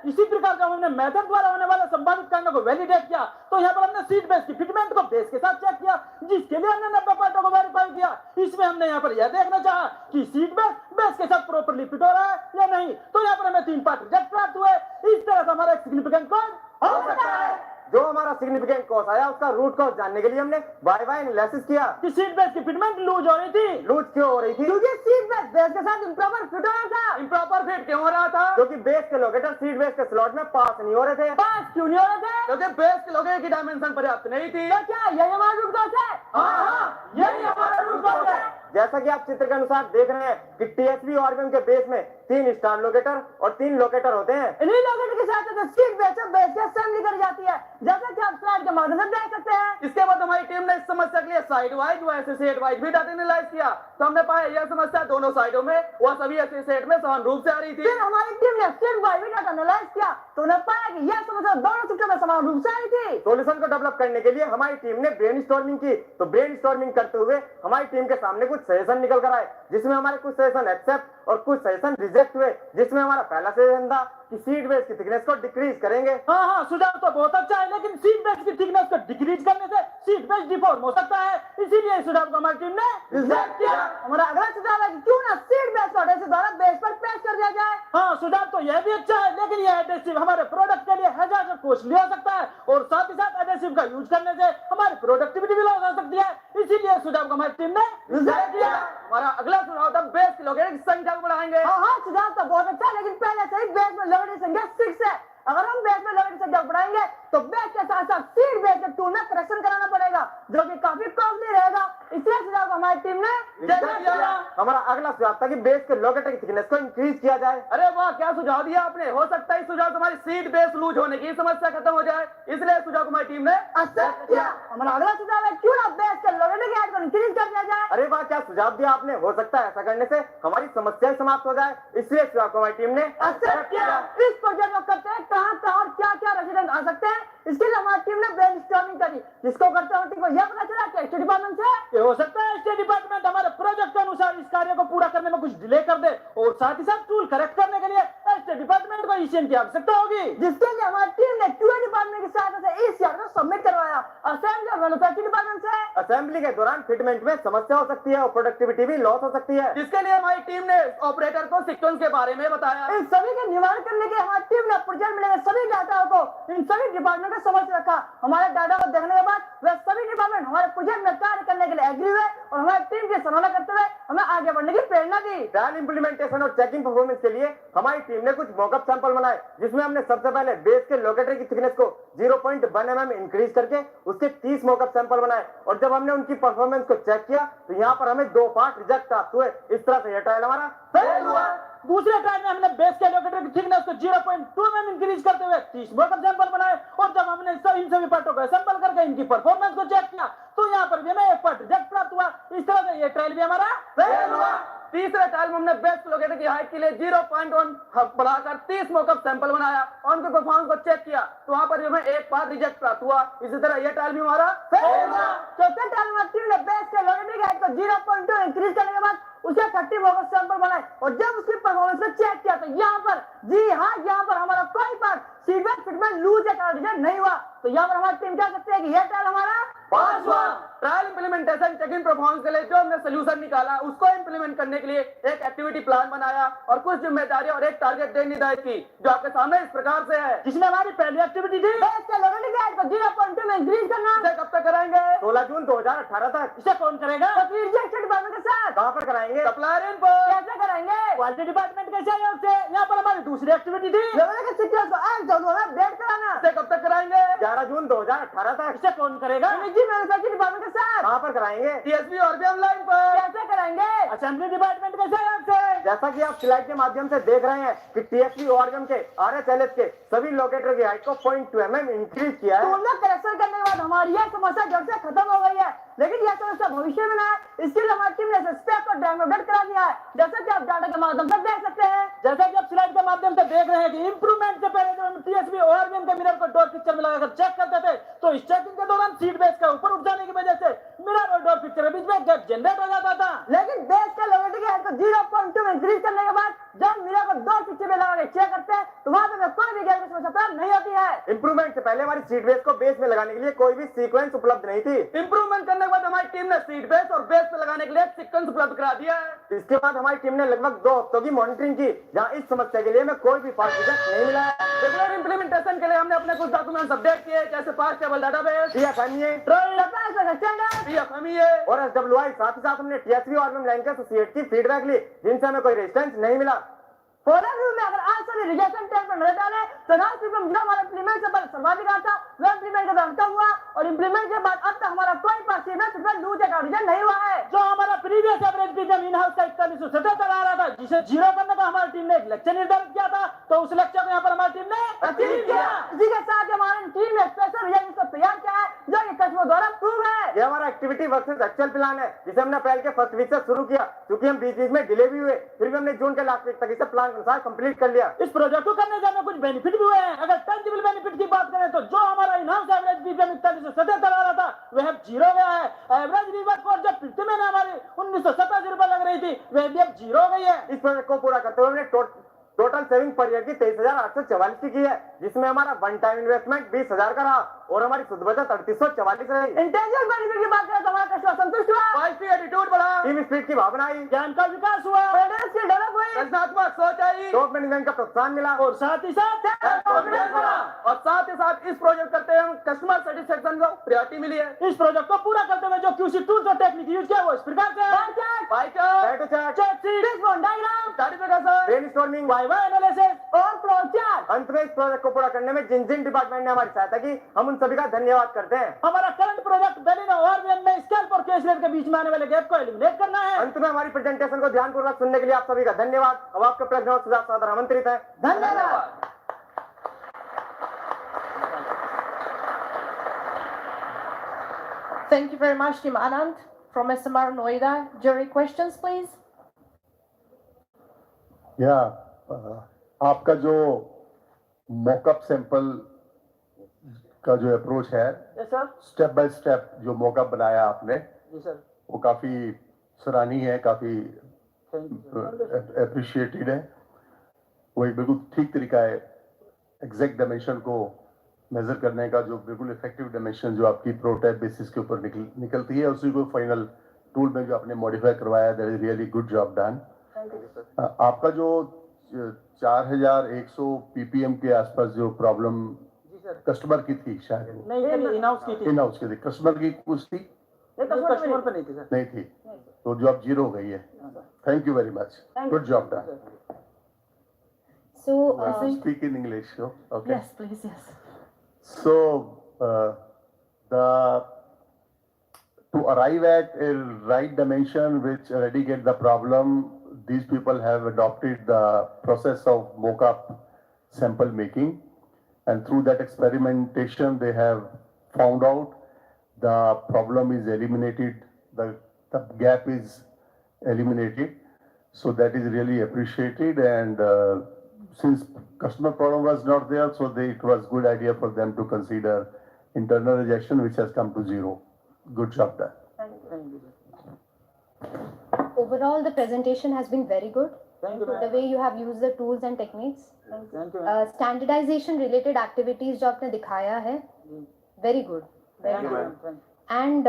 इसी प्रकार का हमने मेथड द्वारा होने वाले संभावित कारणों को वैलिडेट किया, तो यहाँ पर हमने सीट बेस की फिटमेंट को बेस के साथ चेक किया, जिसके लिए हमने 90 पार्टों को वेरीफाई किया। इसमें हमने यहाँ पर यह देखना चाहा कि सीट बेस के साथ प्रॉपर्ली फिट हो रहा है या नहीं, तो यहाँ पर हमें 3 पार्ट रिजेक्ट प्राप्त हुए। इस तरह से हमारा सिग्निफिकेंट कॉज हो सकता है। जो हमारा सिग्निफिकेंट कॉज आया, उसका रूट कॉज जानने के लिए हमने बाय एनालिसिस किया कि सीट बेस की फिटमेंट लूज हो रही थी। लूज क्यों हो रही थी? क्योंकि सीट बेस के साथ इम्प्रॉपर फिट हो रहा था। इम्प्रॉपर फिट क्यों हो रहा था? क्योंकि बेस के लोकेटर सीट बेस के स्लॉट में पास नहीं हो रहे थे। पास क्यों नहीं हो रहे थे? क्योंकि बेस के लोकेटर की डायमेंशन पर्याप्त नहीं थी। तो क्या यही हमारा रूट कॉज है? हाँ, यही हमारा रूट कॉज है। जैसा कि आप चित्र के अनुसार देख रहे हैं कि TSV ORVM के बेस में 3 स्टार लोकेटर और 3 लोकेटर होते हैं। इन्हीं लोकेटर के साथ सीट बेस की असेंबली करी जाती है, जैसा कि आप स्लाइड के माध्यम से देख सकते हैं। इसके बाद हमारी टीम ने इस समस्या के लिए साइड वाइज व एसोसिएट वाइज भी डाटा एनालाइज किया, तो हमने पाया यह समस्या दोनों साइडों में व सभी एसोसिएट में समान रूप से आ रही थी। फिर हमारी टीम ने सीट बाय वीट एनालाइज किया तो उन्हें पाया कि यह समस्या दोनों सिस्टम में समान रूप से आई थी। सॉल्यूशन को डेवलप करने के लिए हमारी टीम ने ब्रेनस्टॉर्मिंग की, तो ब्रेनस्टॉर्मिंग करते हुए हमारी टीम के सामने कुछ सजेशन निकल कर आए, जिसमें हमारे कुछ सजेशन एक्सेप्ट और कुछ सजेशन रिजेक्ट हुए। जिसमें हमारा पहला सजेशन था कि सीट बेस की थिकनेस को डिक्रीज करेंगे। हाँ, सुझाव तो बहुत अच्छा है, लेकिन सीट बेस की थिकनेस को डिक्रीज करने से सीट बेस डिफॉर्म हो सकता है, इसीलिए इस सुझाव को हमारी टीम ने रिजेक्ट किया। हमारा अगला सुझाव है कि क्यों ना सीट बेस को एडहेसिव द्वारा बेस पर पेस्ट कर दिया जाए। हाँ, सुझाव तो यह भी अच्छा है, लेकिन यह एडहेसिव हमारे प्रोडक्ट के लिए हजार कॉस्टली हो सकता है और साथ ही साथ एडहेसिव का यूज करने से हमारी प्रोडक्टिविटी भी लॉस हो सकती है, इसीलिए सुझाव को हमारी टीम ने रिजेक्ट किया। हमारा अगला सुझाव था बेस की लोकेटर की संख्या को बढ़ाएंगे। हाँ, सुझाव तो बहुत अच्छा है, लेकिन पहले से ही बेस में लोकेटर की संख्या 6 है। अगर हम बेस में लोकेटर की संख्या बढ़ाएंगे तो बेस के साथ साथ सीट बेस के टूल में करेक्शन कराना पड़ेगा, जो कि काफी कॉस्टली रहेगा, इसलिए सुझाव को हमारी टीम ने रिजेक्ट किया। हमारा अगला सुझाव था कि बेस के लोकेटर की थिकनेस को इंक्रीज किया जाए। अरे वाह, क्या सुझाव दिया आपने। हो सकता है इस सुझाव से हमारी सीट बेस लूज होने की समस्या खत्म हो जाए, इसलिए सुझाव को हमारी टीम ने एक्सेप्ट किया। हमारा अगला सुझाव है क्यों ना बेस के लोकेटर की हाइट को इंक्रीज कर दिया जाए। अरे वाह, क्या सुझाव दिया आपने। हो सकता है ऐसा करने से हमारी समस्याएं समाप्त हो जाए, इसलिए सुझाव को हमारी टीम ने एक्सेप्ट किया। इस प्रोजेक्ट को करते हैं कहाँ और क्या रेजिडेंट आ सकते हैं, इसके लिए हमारी टीम ने ब्रेनस्टॉर्मिंग करी, जिसको करते हुए टीम को यह पता चला कि स्टेट डिपार्टमेंट से हो सकता है स्टेट डिपार्टमेंट हमारे प्रोजेक्ट के अनुसार इस कार्य को पूरा करने में कुछ डिले कर दे और साथ ही साथ टूल करेक्ट करने के लिए स्टेट डिपार्टमेंट को ईसीएन की आवश्यकता होगी, जिसके लिए हमारी टीम ने क्यूए डिपार्टमेंट की सहायता से इस यार्ड को सबमिट करवाया असेंबली और मैन्युफैक्चरिंग डिपार्टमेंट से। असेंबली के दौरान फिटमेंट में समस्या हो सकती है और प्रोडक्टिविटी भी लॉस हो सकती है, जिसके लिए हमारी टीम ने ऑपरेटर को सीक्वेंस के बारे में बताया। इन सभी के निवारण करने के हमारी टीम ने प्रोजेक्ट में लगे सभी डाटा को इन सभी डिपार्टमेंट को समझ रखा। हमारे डाटा को देखने के बाद वे सभी डिपार्टमेंट हमारे प्रोजेक्ट में कार्य करने के लिए एग्री हुए और हमारी टीम की सराहना करते हुए हमें आगे बढ़ने की प्रेरणा दी। ट्रायल इंप्लीमेंटेशन और चेकिंग परफॉर्मेंस के लिए हमारी टीम ने कुछ मॉकअप सैंपल बनाए, जिसमें हमने सबसे पहले बेस के लोकेटर की थिकनेस को 0.1 mm इंक्रीज करके उसके 30 मॉकअप सैंपल बनाए, और जब हमने उनकी परफॉर्मेंस को चेक किया तो यहाँ पर हमें 2 पार्ट रिजेक्ट प्राप्त हुए। इस तरह से यह ट्रायल हमारा फेल हुआ। दूसरे ट्रायल में हमने बेस के लोकेटर की थिकनेस को 0.2 mm इंक्रीज करते हुए 30 मॉकअप सैंपल बनाए, और जब हमने इन सभी पार्टों को असेंबल करके इनकी परफॉर्मेंस को चेक किया तो यहाँ पर भी हमें 1 पार्ट रिजेक्ट प्राप्त हुआ। इस तरह से ये ट्रायल भी हमारा फेल हुआ। तीसरे ट्रायल में हमने बेस लोकेटर की हाइट के लिए 0.1 बढ़ाकर 30 मॉकअप सैंपल बनाया और उनके परफॉर्मेंस को चेक किया तो वहां पर हमें 1 पार्ट रिजेक्ट प्राप्त हुआ। इसी तरह ये ट्रायल भी हमारा फेल हुआ। चौथे ट्रायल में टीम ने बेस के लोकेटर की हाइट को 0.2 इंक्रीज करने के बाद उसे 30 मॉकअप सैंपल बनाए और जब उसकी परफॉर्मेंस को चेक किया तो यहाँ पर जी हाँ, यहाँ पर हमारा कोई पार्ट सीक्वेंस फिटमेंट लूज या रिजेक्ट नहीं हुआ। तो यहाँ पर हमारी टीम कह सकते हैं कि यह ट्रायल हमारा पास हुआ। ट्रायल इंप्लीमेंटेशन चेकिंग परफॉर्मेंस के लिए जो हमने सोल्यूशन निकाला उसको इंप्लीमेंट करने के लिए एक एक्टिविटी प्लान बनाया और कुछ जिम्मेदारी और एक टारगेट डेट निर्धारित की, जो आपके सामने इस प्रकार से है। जिसमें हमारी पहली एक्टिविटी थी बेस के लोकेटर की हाइट को 0.2 में इंक्रीज करना। इसे कब तक कराएंगे? 16 जून 2018 तक। इसे कौन करेगा? डिपार्टमेंट के साथ। कहाँ पर कराएंगे? Supplier input. कैसे कराएंगे? क्वालिटी डिपार्टमेंट के सहयोग से। यहाँ पर हमारी दूसरी एक्टिविटी थी लोकेटर के सीक्वेंस को अपडेट कराना। इसे कब तक कराएंगे? 11 जून 2018 तक। इसे कौन करेगा? मैन्युफैक्चरिंग डिपार्टमेंट के साथ। कहाँ पर कराएंगे? टीएसपी और भी ऑनलाइन पर। कैसे कराएंगे? असेंबली डिपार्टमेंट के सहयोग से। जैसा कि आप स्लाइड के माध्यम से देख रहे हैं कि टीएसपी ऑर्गन के आरएचएलएस के सभी लोकेटर की हाइट को 0.2 mm इंक्रीज किया है। तो करेक्शन करने के बाद हमारी यह समस्या जड़ से खत्म हो गई है, लेकिन यह समस्या भविष्य में ना है। इसके लिए हमारी टीम ने स्पेक को डाउनलोड करा दिया है, जैसा कि आप डाटा के माध्यम से देख सकते हैं। जैसा कि आप स्लाइड के माध्यम से देख रहे हैं कि इंप्रूवमेंट से पहले जब हम टीएसपी ओआरवीएम के मिरर को डोर पिक्चर में लगाकर चेक करते थे तो इस चेकिंग के दौरान सीट बेस का ऊपर उठ जाने की वजह से मिरर और डोर पिक्चर के बीच में गैप जनरेट हो जाता था। लेकिन बेस के लोकेटर की हाइट को 0.2 में इंक्रीज करने के बाद जब मिरर को डोर पिक्चर में लगा के चेक करते हैं तो वहां पर कोई भी गैप की समस्या प्राप्त नहीं होती है। इंप्रूवमेंट से पहले हमारी सीट बेस को बेस में लगाने के लिए कोई भी सीक्वेंस उपलब्ध नहीं थी। इंप्रूवमेंट करने के बाद हमारी टीम ने सीट बेस और बेस पे लगाने के लिए सीक्वेंस उपलब्ध करा दिया है। इसके बाद हमारी टीम ने लगभग 2 हफ्तों की मॉनिटरिंग की, जहां इस समस्या के लिए हमें कोई भी पार्ट रिजेक्ट नहीं मिला है। रेगुलर इंप्लीमेंटेशन के लिए हमने अपने कुछ डॉक्यूमेंट्स अपडेट किए, जैसे पास टेबल डाटाबेस, TFMEA, PFMEA और SWI। साथ ही साथ हमने TSP और लाइन के एसोसिएट की फीडबैक ली, जिनसे हमें कोई रेजिस्टेंस नहीं मिला। फोरम में अगर आज से रिजेक्शन टेस्ट पर नजर डालें तो ना सिर्फ जो हमारा इंप्लीमेंट से पहले सर्वाधिक आता वह इंप्लीमेंट के बाद अंत हुआ और इंप्लीमेंट के बाद अब तक हमारा कोई पास सीमेंट लूज या रिजेक्ट नहीं हुआ है। जो हमारा previous average premium in house का 4170 आ रहा था, जिसे जीरो करने पर हमारी टीम ने एक लक्ष्य निर्धारित किया था, तो उस लक्ष्य को यहाँ पर हमारी टीम ने अचीव किया। इसी के साथ हमारी टीम ने स्पेशल रिजल्ट को तैयार किया है, जो कि कस्टमर द्वारा अप्रूव है। ये हमारा एक्टिविटी वर्सेस एक्चुअल प्लान है, जिसे हमने अप्रैल के फर्स्ट वीक से शुरू किया। क्योंकि हम बीच बीच में डिले भी हुए, फिर भी हमने जून के लास्ट वीक तक इसे प्लान के अनुसार कंप्लीट कर लिया। इस प्रोजेक्ट को करने से हमें कुछ बेनिफिट भी हुए हैं। अगर टेंजिबल बेनिफिट की बात करें तो जो हमारा इनहाउस एवरेज बीपीएम 4177 आ रहा था, वह अब 0 गया है। एवरेज रिवर्स कॉस्ट जब 50 में हमारी 1987 रुपए लग रही थी, वह भी अब 0 हो गई है। इस प्रोजेक्ट को पूरा करते हुए हमने टोटल सेविंग पर ईयर की 23,844 की है, जिसमें हमारा वन टाइम इन्वेस्टमेंट 20,000 का रहा और हमारी शुद्ध बचत 3844 रही। इंटेंजिबल बेनिफिट की बात करें तो हमारा कस्टमर संतुष्ट हुआ, पॉजिटिव एटीट्यूड बढ़ा, टीम स्पिरिट की भावना आई, ज्ञान का विकास हुआ, फाइनेंस की डेवलप हुई, रचनात्मक सोच आई, टॉप मैनेजमेंट का प्रोत्साहन मिला और साथ ही साथ कॉन्फिडेंस बढ़ा। और साथ ही साथ इस प्रोजेक्ट करते हुए कस्टमर सेटिस्फेक्शन को प्रायोरिटी मिली है। इस प्रोजेक्ट को पूरा करते हुए जो क्यूसी टूल्स और टेक्निक यूज किया वो इस प्रकार से ब्रेनस्टॉर्मिंग, वाइवा एनालिसिस और फ्लोचार्ट। अंत में इस प्रोजेक्ट को पूरा करने में जिन जिन डिपार्टमेंट ने हमारी सहायता की, हम उन सभी का धन्यवाद करते हैं। हमारा करंट प्रोजेक्ट बेलिनो ओआरवीएम में स्कैल्प और कैश रेट के बीच में आने वाले गैप को एलिमिनेट करना है। अंत में हमारी प्रेजेंटेशन को ध्यानपूर्वक सुनने के लिए आप सभी का धन्यवाद। अब आपके प्रश्न और सुझाव सादर आमंत्रित है। धन्यवाद। Thank you very much, Team Anand from SMR Noida. Jury questions, please. आपका जो मॉकअप सैंपल का जो अप्रोच है, स्टेप बाय स्टेप जो मॉकअप बनाया आपने, वो काफी सराहनीय है, काफी अप्रिशिएटेड है। वो एक बिल्कुल ठीक तरीका है एग्जैक्ट डायमेंशन को मेजर करने का, जो बिल्कुल इफेक्टिव डायमेंशन जो आपकी प्रोटोटाइप बेसिस के ऊपर निकलती है, उसी को फाइनल टूल में जो आपने मॉडिफाई करवाया, that is really good job done. आपका जो 4100 पीपीएम के आसपास जो प्रॉब्लम कस्टमर की थी, शायद नहीं, इनहाउस की थी, कस्टमर की कुछ थी, कस्टमर पे नहीं थी सर। नहीं थी, तो जो अब 0 हो गई है। Thank you very much, good job done. So, speak in English, no? Okay. Yes, please, yes. So, to arrive at a right dimension which eradicate the problem, these people have adopted the process of mock-up sample making, and through that experimentation, they have found out the problem is eliminated, the gap is eliminated. So that is really appreciated, and since customer problem was not there, so it was good idea for them to consider internal rejection, which has come to 0. Good job done. overall, the presentation has been very good. Thank you, The ma'am. way you have used the tools and techniques. Thank you, Standardization related activities जो आपने दिखाया है, very good. Very Thank you, good. ma'am. And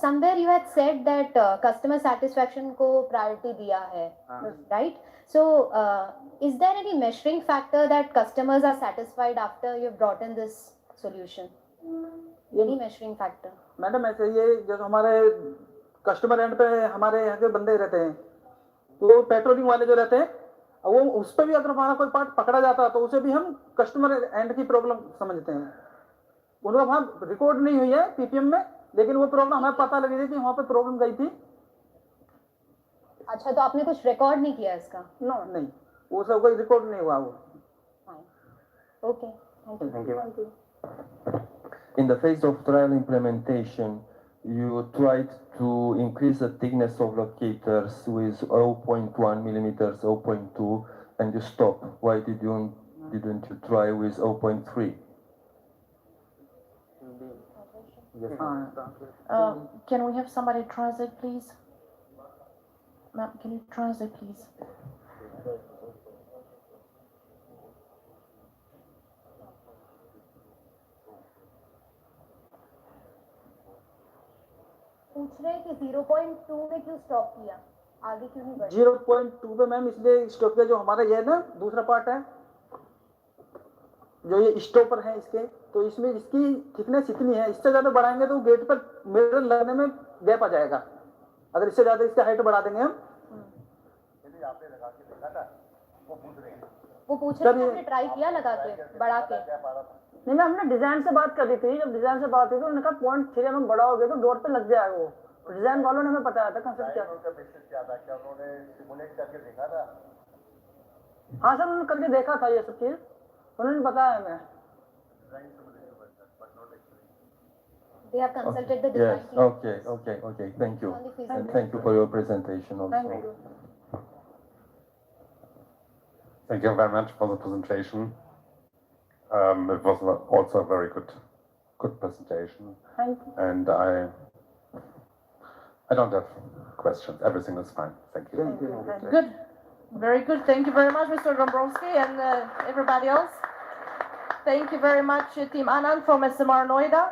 somewhere you had said that customer satisfaction को priority दिया है, right? So is there any measuring factor that customers are satisfied after you've brought in this solution? Any measuring factor? Madam ऐसे ये जो हमारे customer and पे हमारे यहाँ के बंदे रहते हैं, वो पेट्रोलिंग वाले जो रहते हैं, वो उस पर भी अगर हमारा कोई पार्ट पकड़ा जाता है तो उसे भी हम कस्टमर एंड की प्रॉब्लम समझते हैं। उनको वहाँ रिकॉर्ड नहीं हुई है पीपीएम में, लेकिन वो प्रॉब्लम हमें पता लगी थी कि वहाँ पे प्रॉब्लम गई थी। अच्छा, तो आपने कुछ रिकॉर्ड नहीं किया इसका? नो नहीं, वो सब कोई रिकॉर्ड नहीं हुआ वो। Okay, thank you. In the phase of trial implementation, you tried to increase the thickness of locators with 0.1 millimeters, 0.2, and you stopped. Why didn't you try with 0.3? Can we have somebody translate, please? Ma'am, can you translate, please? पूछ रहे हैं कि 0.2 में क्यों stop किया, आगे क्यों नहीं बढ़े? 0.2 पे मैम इसलिए स्टॉप किया, जो हमारा ये है ना दूसरा पार्ट है, जो ये स्टॉपर है इसके, तो इसमें इसकी थिकनेस इतनी है, इससे ज्यादा बढ़ाएंगे तो गेट पर मिरर लगने में गैप आ जाएगा। अगर इससे ज्यादा इसका हाइट बढ़ा देंगे हम। वो पूछ रहे हैं कि आपने ट्राई किया लगा के, बढ़ा के? नहीं मैम, हमने डिजाइन से बात करी थी, जब डिजाइन से बात हुई तो उन्होंने कहा 0.3 mm बड़ा हो गया तो डोर पे लग जाएगा। वो डिजाइन वालों ने हमें बताया था कंसेप्ट क्या। हाँ सर, उन्होंने करके देखा था ये सब चीज, उन्होंने बताया हमें। They have consulted the design Yes, team. okay, thank you. On the And feasibility. thank you for your presentation also. Thank you. Thank you very much for the presentation. It was also a very good presentation. Thank you. And I don't have questions. Everything is fine. Thank you. Thank you. Good. Very good. Thank you very much, Mr. Dombrowski, and everybody else. Thank you very much, Team Anand from SMR Noida.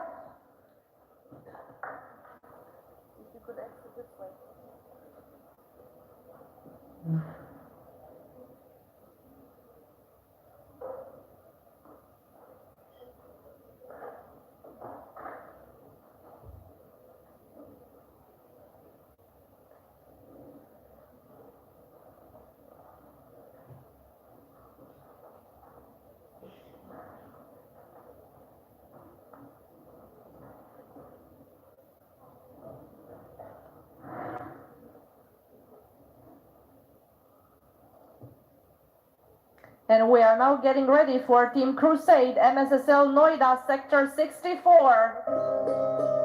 And we are now getting ready for Team Crusade, MSSL Noida, Sector 64.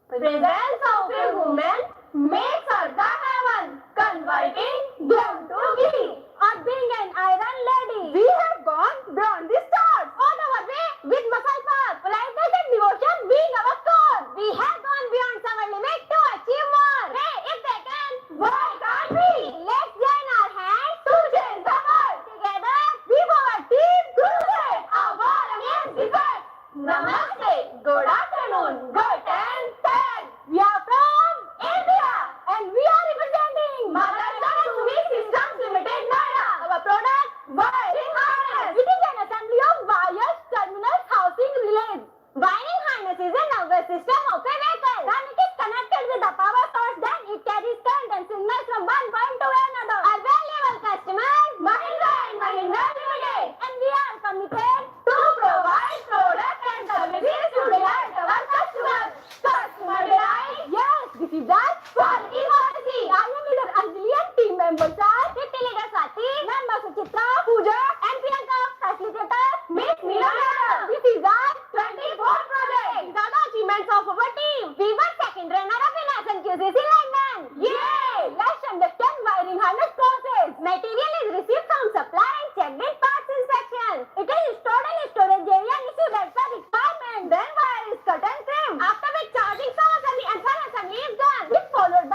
Presence of a woman makes her the heaven, converting them to ghee. Or being an iron lady, we have gone beyond the stars. On our way with muscle power, politeness and devotion being our core. We have gone beyond our limit to achieve more. Hey, if they can, why can't we? Let's join our hands to change the world. Together, we form Team Crusade, our war against defeat. Namaste, good afternoon, good and thanks. We are from India and we are representing Motherson Sumi Systems Limited, Noida. Our product, wiring harness. It is an assembly of wires, terminals, housing relays. Wiring harness is a nervous system of a vehicle. When it is connected with the power source, then it carries current and signals from one point to another. Our valuable customers, Mahindra and Mahindra Limited, and we are committed to provide products and services to delight our customers. Customer delight? Yes, this is that quality policy. I am leader Anjali and team members are Deputy Leader Swati, Member Suchitra, Pooja, and Priyanka, Facilitator, Miss Meera. This is our 24th project. These are the achievements of our team. We were second runner-up in SNQCC London. Yay! Let's understand wiring harness process. Material is received from supplier and checked in parts inspection. It is stored in a storage area and issued as per requirement. Then wire is cut and trimmed. After which charging from assembly and fire assembly is done. This followed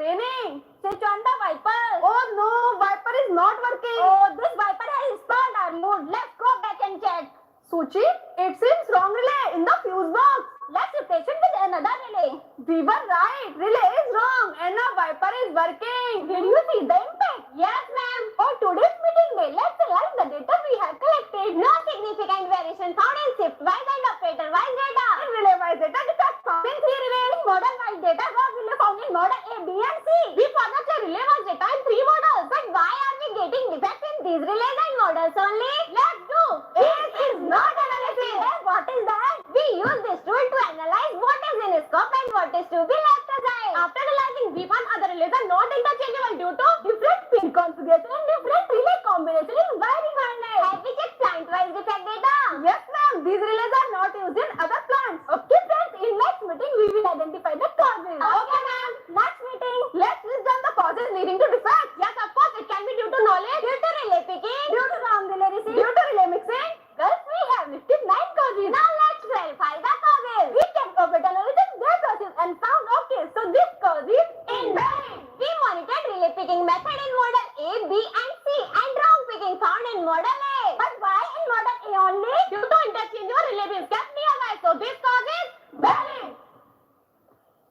raining. Switch on the wiper. Oh no, wiper is not working. Oh, this wiper has spoiled our mood. Let's go back and check. Suchi, it seems wrong relay in the fuse box. Let's replace it with another relay. We were right. Relay is wrong and now wiper is working. Did you see the impact? Yes, ma'am. On today's meeting day, let's analyze the data we have collected. No significant variation found in shift-wise and operator-wise data. In relay-wise data, defects found in 3 relays. In model-wise data, was relay found in model A, B and C. We forgot the relay-wise data in 3 models. But why are we getting defects in these relays and models only? Let's do. It is not analysis. Hey, what is that? We use this tool to analyze what is in scope and what is to be left aside. After analyzing, we found other relays are not interchangeable due to different pin configuration and different relay combination in wiring harness. Have we checked plant-wise defect data? Yes, ma'am. These relays are not used in other plants. Okay, friends. In next meeting, we will identify the causes. Okay, ma'am. Next meeting, let's list down the causes leading to defects. Yes, of course. It can be due to knowledge, due to relay picking, due to wrong relay receipt, due to relay mixing. Well, we have listed 9 causes. Now let's verify the causes. We checked operator analysis, their process and found okay. So this cause is invalid. We monitored relay picking method in model A, B and C and wrong picking found in model A. But why in model A only? Due to interchange or relay beams kept nearby. So this cause is valid.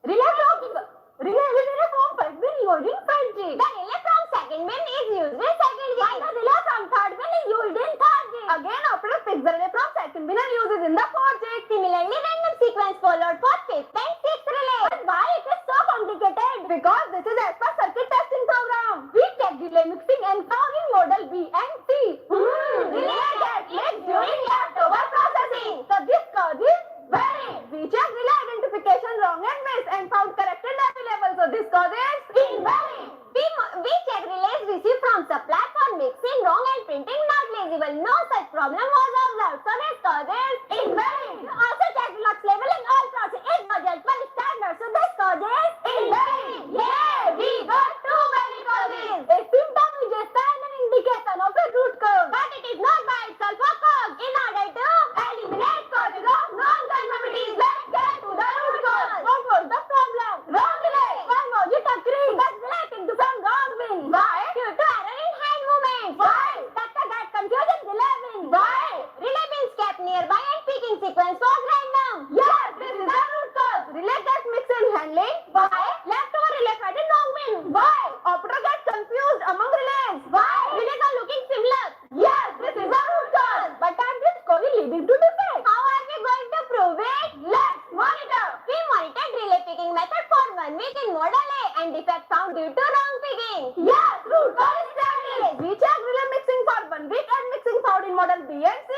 Relay from first bin used in first G. The relay from second bin is used in second G. While the relay from third bin is used in third G. Again, operator picks the relay from second bin and uses in the fourth G. Similarly, random sequence followed for fifth and sixth relay. But why it is so complicated? Because this is as per circuit testing program. We checked relay mixing and found in model B and C. Relay get mixed during leftover processing. So this cause is valid. We checked relay identification wrong and miss and found corrected available. So this cause is invalid. We checked relays received from supply for mixing wrong and printing not legible. No such problem was observed. So this cause is invalid. We also checked lux level in all processes is not as per standard. So this cause is invalid. Yeah, we got 2 valid causes. A symptom is just an indication of a root cause, but it is not by itself a cause. In order to eliminate causes of non-conformities, let's get to the root cause. What was the problem? Wrong relay. Why was it occurring? That's relating to some wrong bin. Why? Due to error in hand movement. Why? Data got confused in relay bin. Why? Relay bins kept nearby and picking sequence was random. Yes, this is the root cause. Relay gets mixed in handling. Why? Leftover relay fed in wrong bin. Why? Operator gets confused among relays. Why? Relays are looking similar. Yes, this is the root cause. But that is causing leading to defect. How are we going to prove it? Let's monitor. We monitored relay picking method for 1 week in model A and defect found due to wrong picking. Yes, root cause established. We checked relay mixing for 1 week and mixing found in model B and C.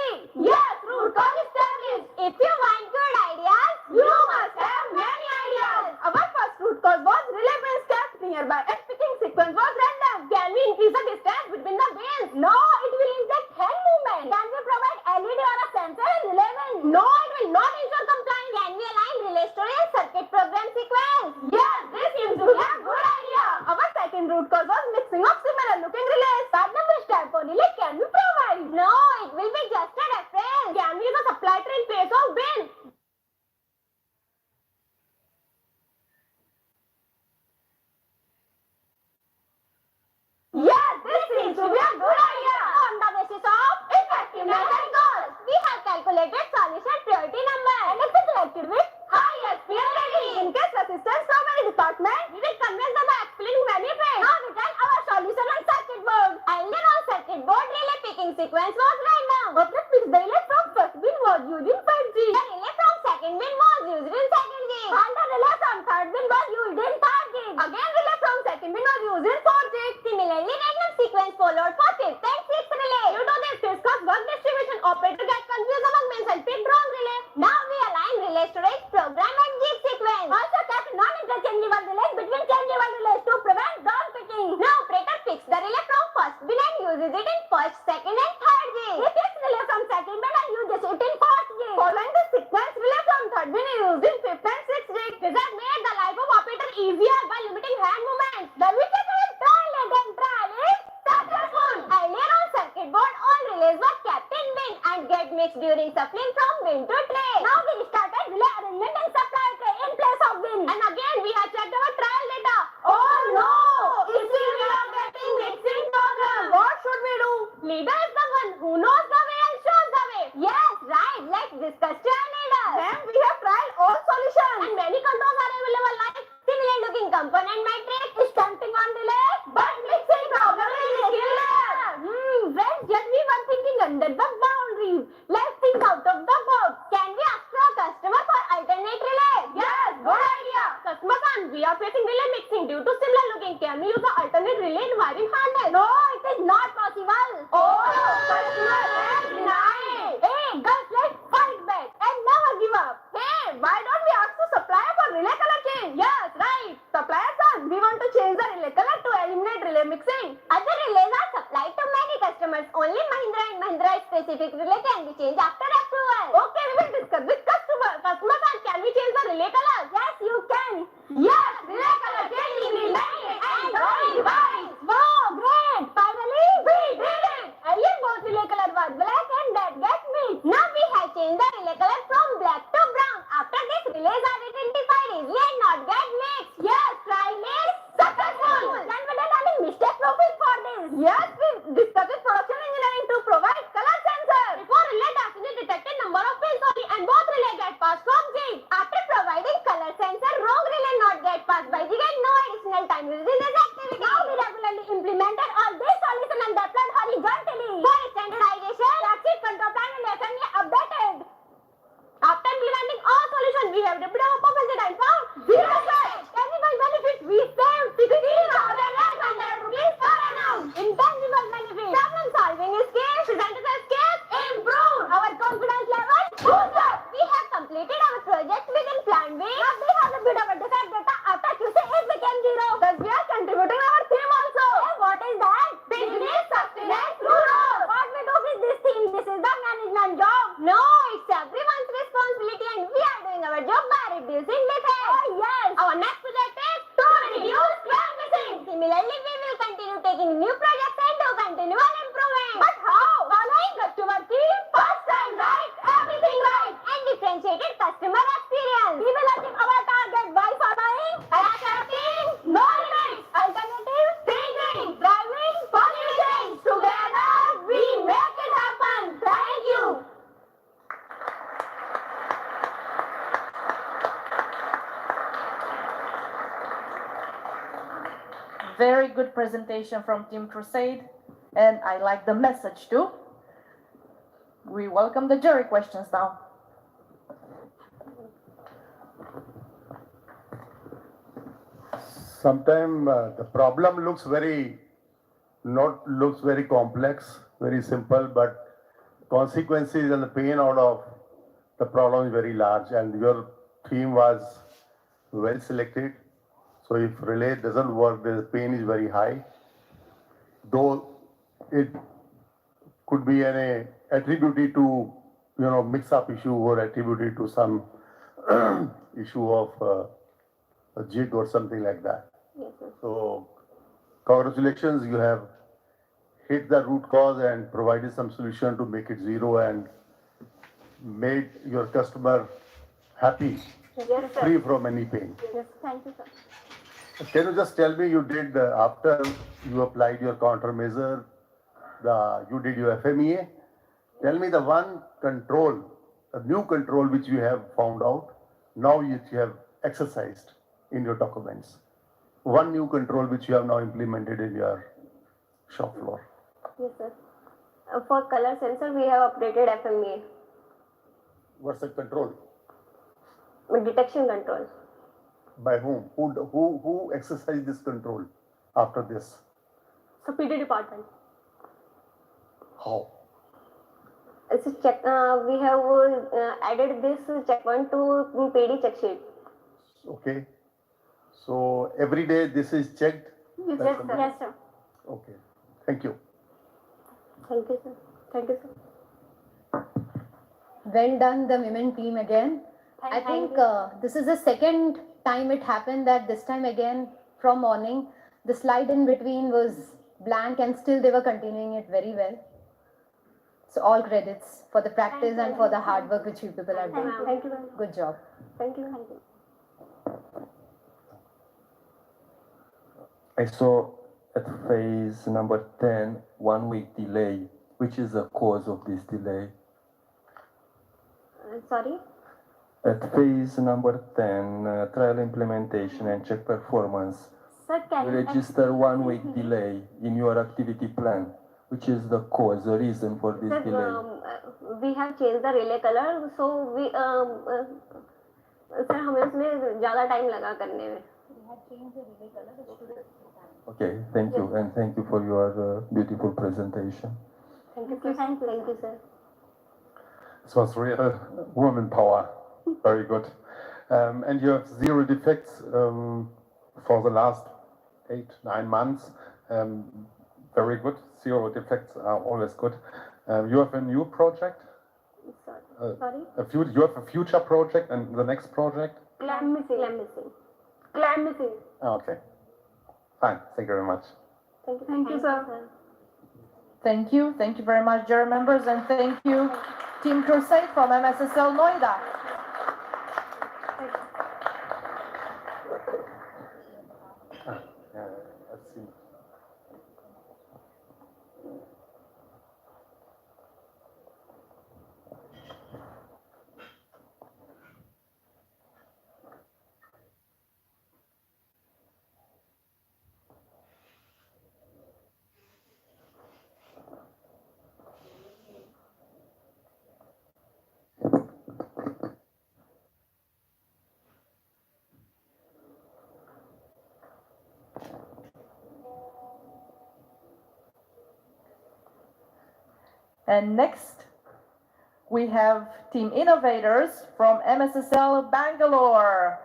Yes, root cause established. If you want good ideas, you must have many ideas. Our first root cause was relay bins kept nearby and picking sequence was random. Can we increase the distance between the bins? No, it will impact hand movement. Can we provide LED or a sensor in relay bin? No, it will not ensure compliance. Can we align relay story and circuit program sequence? Yes, this seems to be a good idea. Our second root cause was mixing of similar looking relays. That number type of relay can we provide? No, it will be just a reference. Can we use a supply tree in place of bin? Yes, this seems to be a good idea. On the basis of effectiveness and goals, we have calculated solution priority number and it is selected with highest priority. In case resistance from any department, we will convince them by explaining many ways. Now we tell our solution on circuit board. Earlier on circuit board, relay picking sequence was random. Operator picks the relay from first bin was used in 5G. The relay from second bin was used in second G. And the relay from third bin was used in third G. Again, relay from second bin was used in fourth G. Similarly, random sequence followed for fifth and sixth relay. Due to this discuss work distribution, operator get confused among bins and picked wrong relay. Now we align relay storage program and G sequence. Also kept non-interchangeable relays between changeable relays to prevent wrong picking. Now operator picks the relay from first bin and uses it in first, second and third G. He picks relay from second bin and uses it in fourth G. Following the sequence, relay from third bin is used in fifth and sixth G. This has made the life of operator easier by limiting hand movements. The wicket will trial it and trial is successful. Earlier on circuit board, all relays were kept in bin and get mixed during shuffling from bin to tray. Now we started relay arrangement and supply tray in place of bin. And again we have checked our trial data. Oh no! facing relay mixing due to similar looking. Can we use the alternate relay in wiring harness? No, it is not possible. Oh, customer has denied. Hey, girls, let's fight back and never give up. Hey, why don't we ask the supplier for relay color change? Yes, right. Supplier son, we want to change the relay color to eliminate relay mixing. Other relays are supplied to many customers. Only Mahindra and Mahindra specific relay can be changed after approval. Okay, we will discuss with customer. Customer son, can we change the relay color? Yes, you can. Yes, relay color change will be made and device. Wow, great. Finally, we did it. Earlier both relay color was black and that gets mixed. Now we have changed the relay color from black to brown. After this, relays are identified easily and not get mixed. Yes, trial is successful. Can we done any mistake profile for this? Yes, we discussed with production engineering to provide color sensor. Before relay destiny detected number of pins only and both relay get passed from jig. After providing color sensor, wrong relay not get passed by jig and no additional time used in this activity. Now we regularly implemented all this solution and deployed horizontally. For standardization, Raxit control plan and FMEA updated. After implementing all solutions, we have repeated our performance and found zero stress. Tangible benefits, we saved 16,800 rupees per annum. Intangible benefits, problem solving skills, presentable skills, improved. Our confidence level, boosted. We have completed our project within plan B. Now we have reviewed our defect data after QC, it became zero. Thus we are contributing our theme also. Hey, what is that? Business sustenance through growth. What we do with this theme? This is the management job. No, it's everyone's responsibility and we are doing our job by reducing defects. Oh yes. Our next project is to reduce fuel missing. Similarly, we will continue taking new projects and do continual improvement. But how? Following customer theme, first time right, everything right, and differentiated customer experience. We will achieve our target by following accepting, no limits, alternative thinking, driving, positive change. Together, we make it happen. Thank you. Very good presentation from Team Crusade, and I like the message too. We welcome the jury questions now. Sometimes the problem looks very complex, very simple, but consequences and the pain out of the problem is very large. And your theme was well selected. So if relay doesn't work, the pain is very high. Though it could be attributed to mix-up issue or attributed to some issue of a jig or something like that. Yes, sir. So congratulations, you have hit the root cause and provided some solution to make it zero and made your customer happy, Yes, sir. free from any pain. Yes, thank you, sir. Can you just tell me, you did after you applied your countermeasure, you did your FMEA? Tell me the one control, a new control which you have found out, now you have exercised in your documents. One new control which you have now implemented in your shop floor. Yes, sir. For color sensor, we have updated FMEA, What's the control? detection control. By whom? Who exercised this control after this? So PD department. How? It's a check. We have added this checkpoint to PD check sheet. Okay. So every day this is checked? Yes, sir. Yes, sir. Okay. Thank you. Thank you, sir. Thank you, sir. Well done, the women team again. I think this is the second time it happened that this time again from morning, the slide in between was blank and still they were continuing it very well. So all credits for the practice and for the hard work which you people are doing. Thank you, ma'am. Good job. Thank you. Thank you. I saw at phase number 10, 1 week delay. Which is the cause of this delay? Sorry? At phase number 10, trial implementation and check performance, Sir, can you you register 1 week delay in your activity plan. Which is the cause, the reason for this Sir, delay? we have changed the relay color, so we sir हमें उसमें ज़्यादा time लगा करने में. Okay, thank you, and thank you for your beautiful presentation. Thank you, sir. This was real woman power. Very good. And you have zero defects for the last 8-9 months. Very good. Zero defects are always good. You have a new project? Sorry? You have a future project and the next project? Clam missing. Okay. Fine. Thank you very much. Thank you, sir. Thank you. Thank you very much, dear members, and thank you, Team Crusade from MSSL Noida. Let's see. And next, we have Team Innovators from MSSL Bangalore.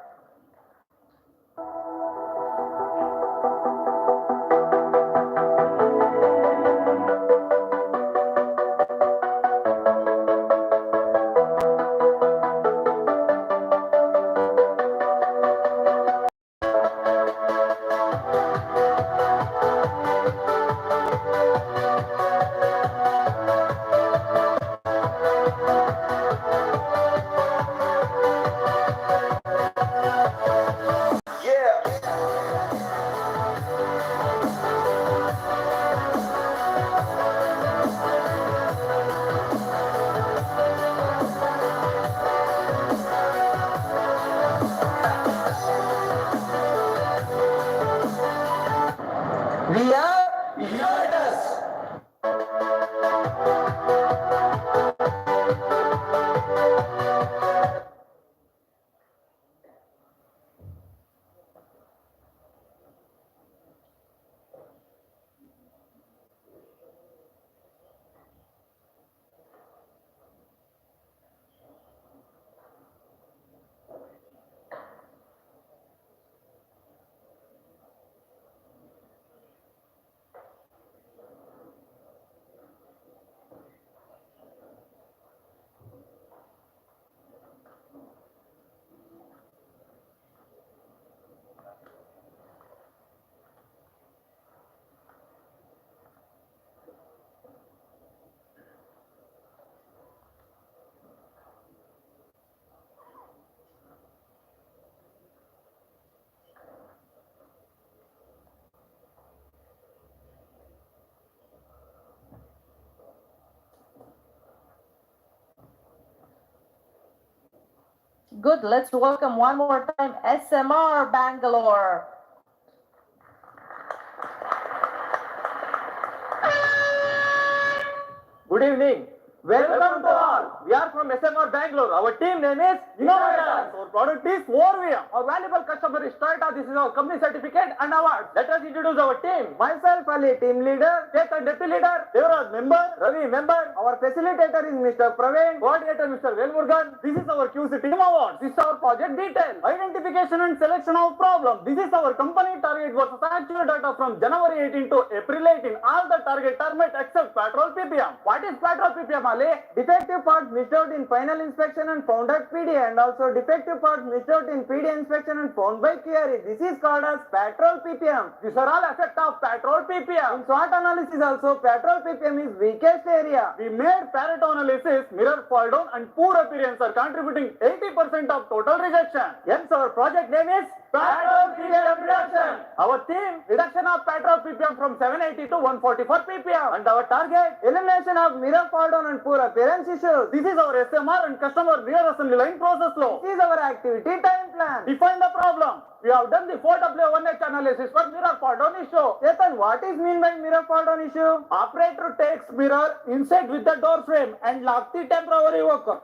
We are innovators. Good. Let's welcome one more time SMR Bangalore. Good evening. Welcome to all. We are from SMR Bangalore. Our team name is Innovators. Our product is Warrior. Our valuable customer is Toyota. This is our company certificate and award. Let us introduce our team. Myself, Ali, team leader. Chetan, deputy leader. Devraj, member. Ravi, member. Our facilitator is Mr. Praveen. Coordinator, Mr. Velmurugan. This is our QC team award. This is our project detail. Identification and selection of problem. This is our company target versus actual data from January 18 to April 18. All the target are met except petrol PPM. What is petrol PPM? Defective parts missed out in final inspection and found at PD, and also defective parts missed out in PD inspection and found by QRE. This is called as petrol PPM. These are all effect of petrol PPM. In SWOT analysis also, petrol PPM is weakest area. We made Pareto analysis, mirror fall down and poor appearance are contributing 80% of total rejection. Hence our project name is petrol PPM reduction. Our theme, reduction of petrol PPM from 780 to 144 PPM. And our target, elimination of mirror fall down and poor appearance issues. This is our SMR and customer rear assembly line process flow. This is our activity time plan. Define the problem. We have done the 4W1H analysis for mirror fall down issue. Chetan, what is mean by mirror fall down issue? Operator takes mirror inside with the door frame and lock the temporary worker.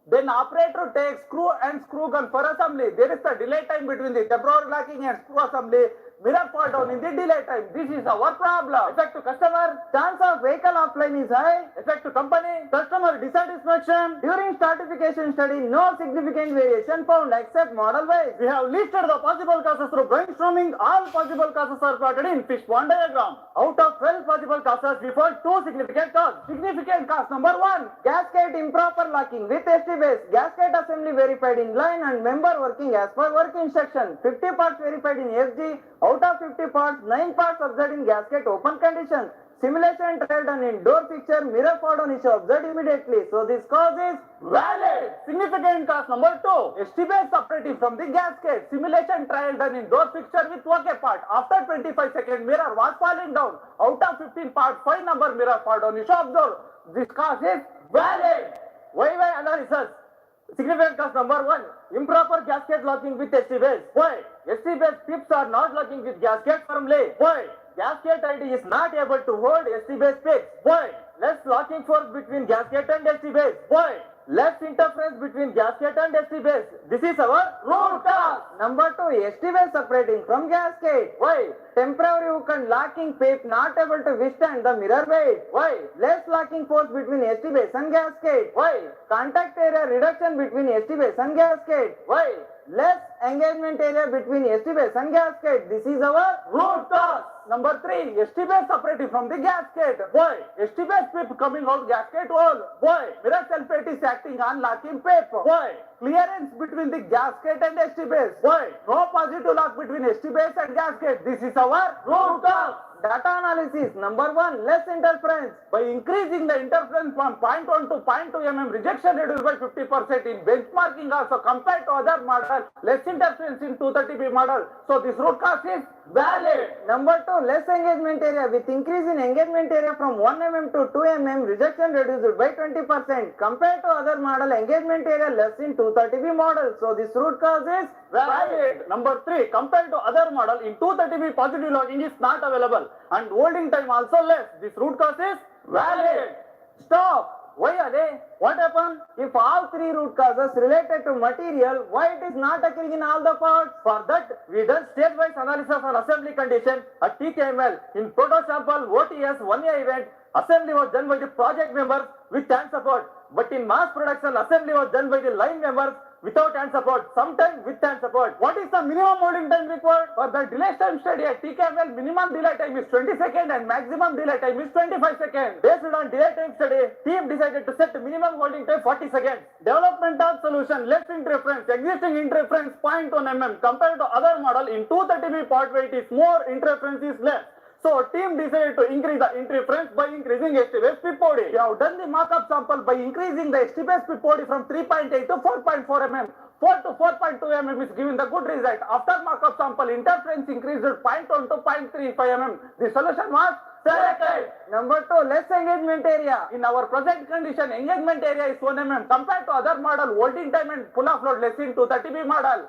Then operator takes screw and screw gun for assembly. There is the delay time between the temporary locking and screw assembly. Mirror fall down in the delay time. This is our problem. Effect to customer, chance of vehicle offline is high. Effect to company, customer dissatisfaction. During certification study, no significant variation found except model wise. We have listed the possible causes through brainstorming. All possible causes are plotted in fishbone diagram. Out of 12 possible causes, we found 2 significant causes. Significant cause number 1, gasket improper locking with ST base. Gasket assembly verified in line and member working as per work instruction. 50 parts verified in FG. Out of 50 parts, 9 parts observed in gasket open condition. Simulation trial done in door fixture, mirror fall down is observed immediately. So this cause is valid. Significant cause number 2, ST base separating from the gasket. Simulation trial done in door fixture with OK part. After 25 seconds, mirror was falling down. Out of 15 parts, 5 number mirror fall down is observed. This cause is valid. YY analysis. Significant cause number 1, improper gasket locking with ST base. Why? ST base pips are not locking with gasket firmly. Why? Gasket ID is not able to hold ST base pips. Why? Less locking force between gasket and ST base. Why? Less interference between gasket and ST base. This is our root cause. Number 2, ST base separating from gasket. Why? Temporary hook and locking pip not able to withstand the mirror weight. Why? Less locking force between ST base and gasket. Why? Contact area reduction between ST base and gasket. Why? Less engagement area between ST base and gasket. This is our root cause. Number 3, ST base separating from the gasket. Why? ST base pip coming out gasket hole. Why? Mirror sulfate is acting on locking pip. Why? Clearance between the gasket and ST base. Why? No positive lock between ST base and gasket. This is our root cause. Data analysis. Number 1, less interference. By increasing the interference from 0.1 to 0.2 mm, rejection reduced by 50% in benchmarking also compared to other model. Less interference in 230B model. So this root cause is valid. Number 2, less engagement area. With increase in engagement area from 1 mm to 2 mm, rejection reduced by 20% compared to other model. Engagement area less in 230B model. So this root cause is valid. Number 3, compared to other model, in 230B positive locking is not available and holding time also less. This root cause is valid. Stop. Why are they? What happened? If all 3 root causes related to material, why it is not occurring in all the parts? For that, we done state-wise analysis on assembly condition at TKML. In proto sample, OTS, 1A event, assembly was done by the project members with hand support. But in mass production, assembly was done by the line members without hand support, sometimes with hand support. What is the minimum holding time required? For the delay time study at TKML, minimum delay time is 20 seconds and maximum delay time is 25 seconds. Based on delay time study, team decided to set minimum holding time 40 seconds. Development of solution, less interference, existing interference 0.1 mm compared to other model. In 230B part weight is more, interference is less. So team decided to increase the interference by increasing ST base PIPOD. We have done the mock-up sample by increasing the ST base PIPOD from 3.8 to 4.4 mm. 4 to 4.2 mm is giving the good result. After mock-up sample, interference increased 0.1 to 0.35 mm. The solution was selected. Number 2, less engagement area. In our present condition, engagement area is 1 mm compared to other model, holding time and pull-off load less in 230B model.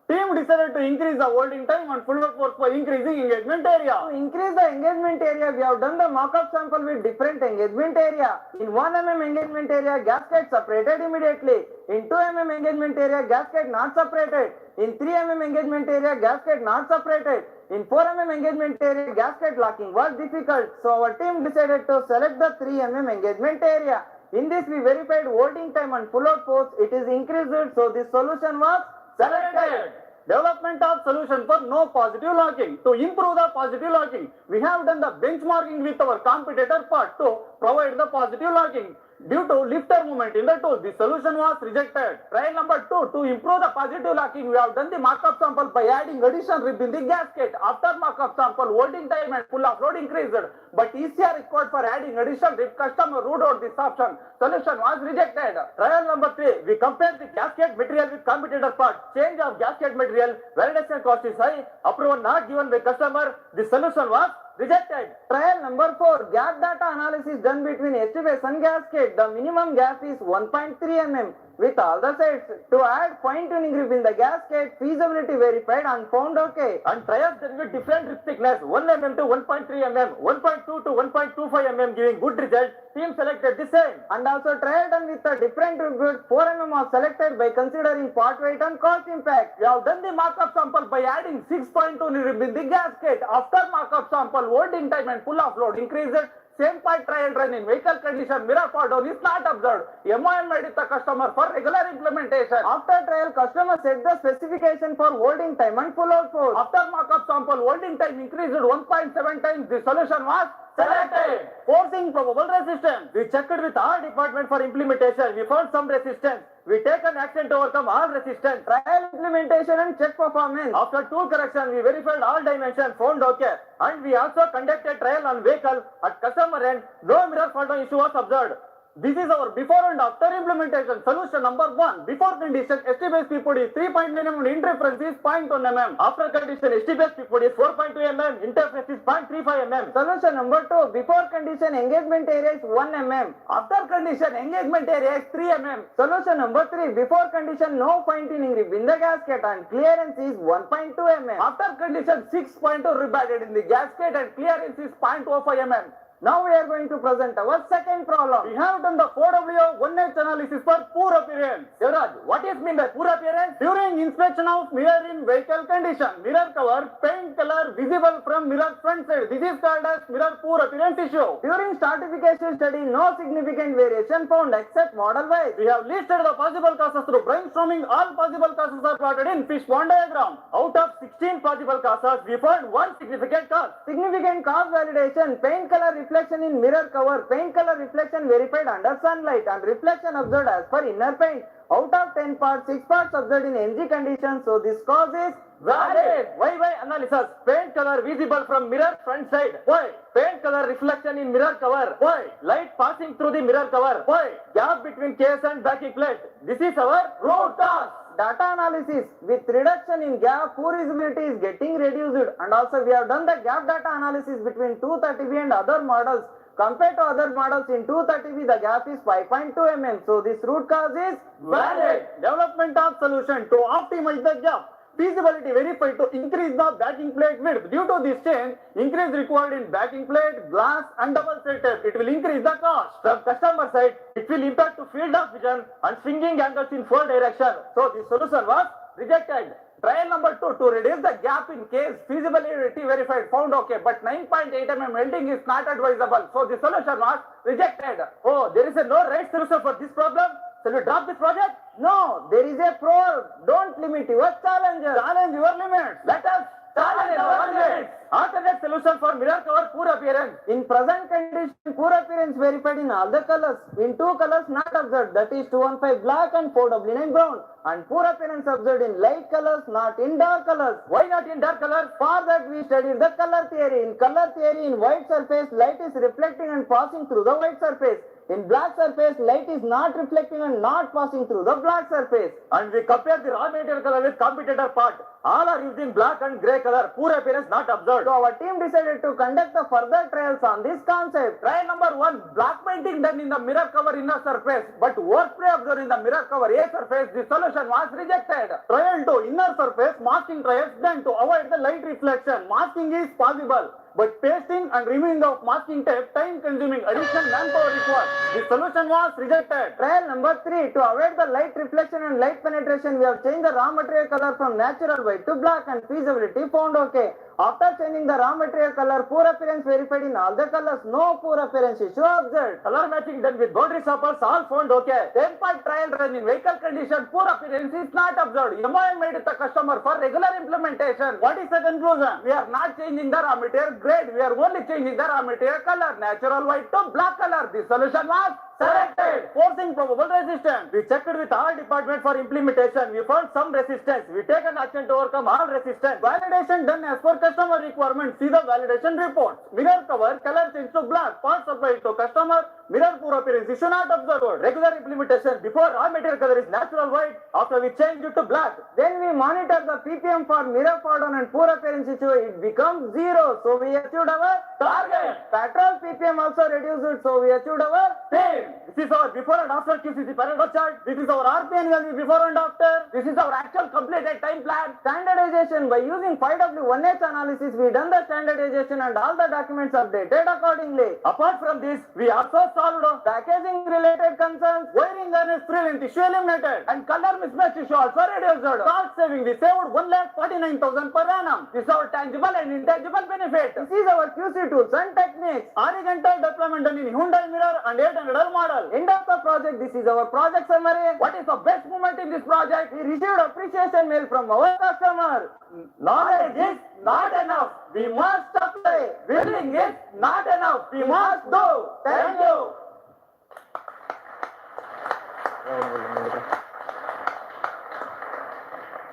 Team decided to increase the holding time and full load force by increasing engagement area. To increase the engagement area, we have done the mock-up sample with different engagement area. In 1 mm engagement area, gasket separated immediately. In 2 mm engagement area, gasket not separated. In 3 mm engagement area, gasket not separated. In 4 mm engagement area, gasket locking was difficult. So our team decided to select the 3 mm engagement area. In this, we verified holding time and full load force. It is increased. So this solution was selected. Development of solution for no positive locking. To improve the positive locking, we have done the benchmarking with our competitor part to provide the positive locking. Due to lifter movement in the tool, the solution was rejected. Trial number 2, to improve the positive locking, we have done the mock-up sample by adding additional rib in the gasket. After mock-up sample, holding time and pull-off load increased, but ECR required for adding additional rib. Customer ruled out this option. Solution was rejected. Trial number 3, we compared the gasket material with competitor part. Change of gasket material, validation cost is high, approval not given by customer. The solution was rejected. Trial number 4, gap data analysis done between ST base and gasket. The minimum gap is 1.3 mm. with all the sets. To add fine tuning grip in the gasket, feasibility verified and found okay. And trials done with different grip thickness, 1 mm to 1.3 mm, 1.2 to 1.25 mm, giving good result. Team selected the same. And also trial done with a different grip grid, 4 mm was selected by considering part weight and cost impact. We have done the markup sample by adding 6.2 rib in the gasket. After markup sample, holding time and pull off load increased. Same part trial run in vehicle condition, mirror fall down is not observed. MOM made it the customer for regular implementation. After trial, customer set the specification for holding time and pull out force. After markup sample, holding time increased 1.7 times. The solution was selected. Forcing probable resistance. We checked with our department for implementation. We found some resistance. We take an action to overcome all resistance. Trial implementation and check performance. After tool correction, we verified all dimensions, found okay. And we also conducted trial on vehicle at customer end. No mirror fault issue was observed. This is our before and after implementation. Solution number 1. Before condition, ST-based PPOD is 3.9 mm, interference is 0.1 mm. After condition, ST-based PPOD is 4.2 mm, interference is 0.35 mm. Solution number 2. Before condition, engagement area is 1 mm. After condition, engagement area is 3 mm. Solution number 3. Before condition, no fine tuning rib in the gasket and clearance is 1.2 mm. After condition, 6.2 rib added in the gasket and clearance is 0.05 mm. Now we are going to present our second problem. We have done the 4W 1H analysis for poor appearance. Devraj, what is mean by poor appearance? During inspection of mirror in vehicle condition, mirror cover, paint color visible from mirror front side. This is called as mirror poor appearance issue. During stratification study, no significant variation found except model wise. We have listed the possible causes through brainstorming. All possible causes are plotted in fishbone diagram. Out of 16 possible causes, we found one significant cause. Significant cause validation, paint color reflection in mirror cover, paint color reflection verified under sunlight and reflection observed as per inner paint. Out of 10 parts, 6 parts observed in NG condition, so this cause is valid. Why analysis? Paint color visible from mirror front side. Why? Paint color reflection in mirror cover. Why? Light passing through the mirror cover. Why? Gap between case and backing plate. This is our root cause. Data analysis with reduction in gap, poor visibility is getting reduced, and also we have done the gap data analysis between 230V and other models. Compared to other models in 230V, the gap is 5.2 mm. So this root cause is valid. Development of solution to optimize the gap. Feasibility verified to increase the backing plate width. Due to this change, increase required in backing plate, glass and double set tape. It will increase the cost. From customer side, it will impact to field of vision and swinging angles in 4 directions. So the solution was rejected. Trial number 2 to reduce the gap in case feasibility verified found okay, but 9.8 mm welding is not advisable. So the solution was rejected. Oh, there is a no right solution for this problem. Shall we drop this project? no. There is a pro. Don't limit your challenges. Challenge your limits. Let us challenge our limits. Alternate solution for mirror cover poor appearance. In present condition, poor appearance verified in all the colors. In 2 colors not observed, that is 215 black and 4W9 brown. And poor appearance observed in light colors, not in dark colors. Why not in dark colors? For that we studied the color theory. In color theory, in white surface, light is reflecting and passing through the white surface. In black surface, light is not reflecting and not passing through the black surface. And we compare the raw material color with competitor part. All are using black and grey color. Poor appearance not observed. So our team decided to conduct the further trials on this concept. Trial number 1, black painting done in the mirror cover inner surface, but overspray observed in the mirror cover A surface. The solution was rejected. Trial 2, inner surface masking trials done to avoid the light reflection. Masking is possible, but pasting and removing of masking tape time consuming, additional manpower required. The solution was rejected. Trial number 3, to avoid the light reflection and light penetration, we have changed the raw material color from natural white to black and feasibility found okay. After changing the raw material color, poor appearance verified in all the colors. No poor appearance issue observed. Color matching done with boundary shoppers all found okay. 10-part trial run in vehicle condition, poor appearance is not observed. MOM made it the customer for regular implementation. What is the conclusion? We are not changing the raw material grade. We are only changing the raw material color, natural white to black color. The solution was selected. Forcing probable resistance. We checked with our department for implementation. We found some resistance. We take an action to overcome all resistance. Validation done as per customer requirement. See the validation report. Mirror cover, color change to black. Part supplied to customer. mirror poor appearance is not observed. Regular implementation before raw material color is natural white. After we change it to black. Then we monitor the ppm for mirror pattern and poor appearance issue. It becomes 0. So we achieved our target. Petrol ppm also reduced it. So we achieved our aim. This is our before and after QCC paradox chart. This is our RPN value before and after. This is our actual completed time plan. Standardization by using 5W1H analysis, we done the standardization and all the documents updated accordingly. Apart from this, we also solved packaging related concerns, wiring harness pre-length issue eliminated, and color mismatch issue also reduced. Cost saving, we saved 1,49,000 per annum. This is our tangible and intangible benefit. This is our QC tools and techniques. Horizontal deployment done in Hyundai Mirror and 800 model. End of the project, this is our project summary. What is the best moment in this project? We received appreciation mail from our customer. Knowledge is not enough. We must apply. Willing is not enough. We must do. Thank you.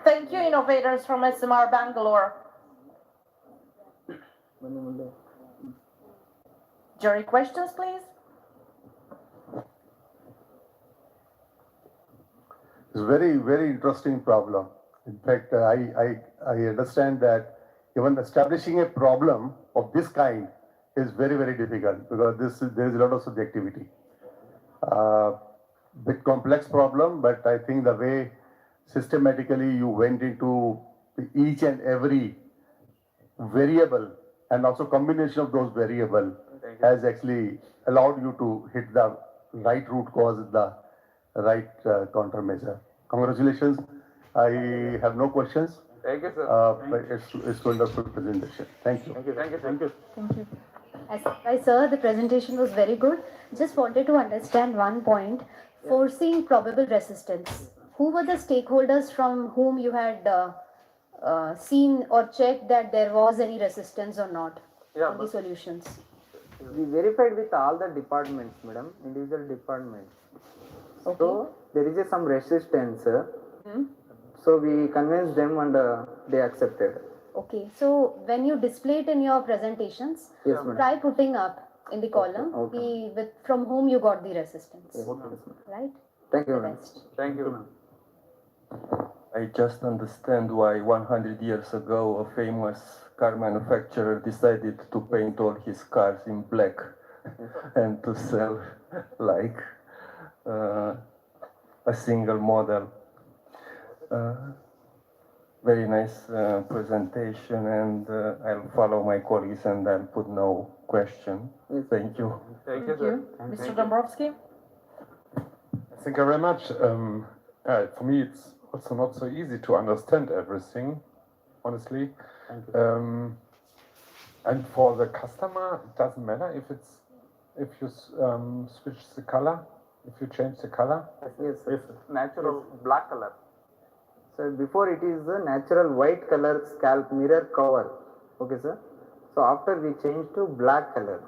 Thank you, innovators from SMR Bangalore. Jury questions, please. It's a very, very interesting problem. In fact, I understand that even establishing a problem of this kind is very, very difficult because there is a lot of subjectivity. Bit complex problem, but I think the way systematically you went into each and every variable and also combination of those variables has actually allowed you to hit the right root cause, the right countermeasure. Congratulations. I have no questions. Thank you, sir. It's wonderful presentation. Thank you. Thank you. Thank you. Thank you. Thank you. As sir, the presentation was very good. Just wanted to understand one point. Foreseeing probable resistance. Who were the stakeholders from whom you had seen or checked that there was any resistance or not on the solutions? We verified with all the departments, madam, individual departments. Okay. So there is some resistance. So we convinced them and they accepted. Okay, so when you display it in your presentations, Yes, madam. try putting up in the column from whom you got the resistance. Yes, Right? Thank you, The madam. best. Thank you, ma'am. I just understand why 100 years ago a famous car manufacturer decided to paint all his cars in black and to sell like a single model. Very nice presentation, and I'll follow my colleagues and I'll put no question. Thank you. Thank Thank you. Mr. Dombrowski? Thank you very much. For me, it's also not so easy to understand everything, honestly. And for the customer, it doesn't matter if you switch the color, if you change the color. Yes, natural black color. So before it is the natural white color scalp mirror cover. Okay, sir. So after we change to black color,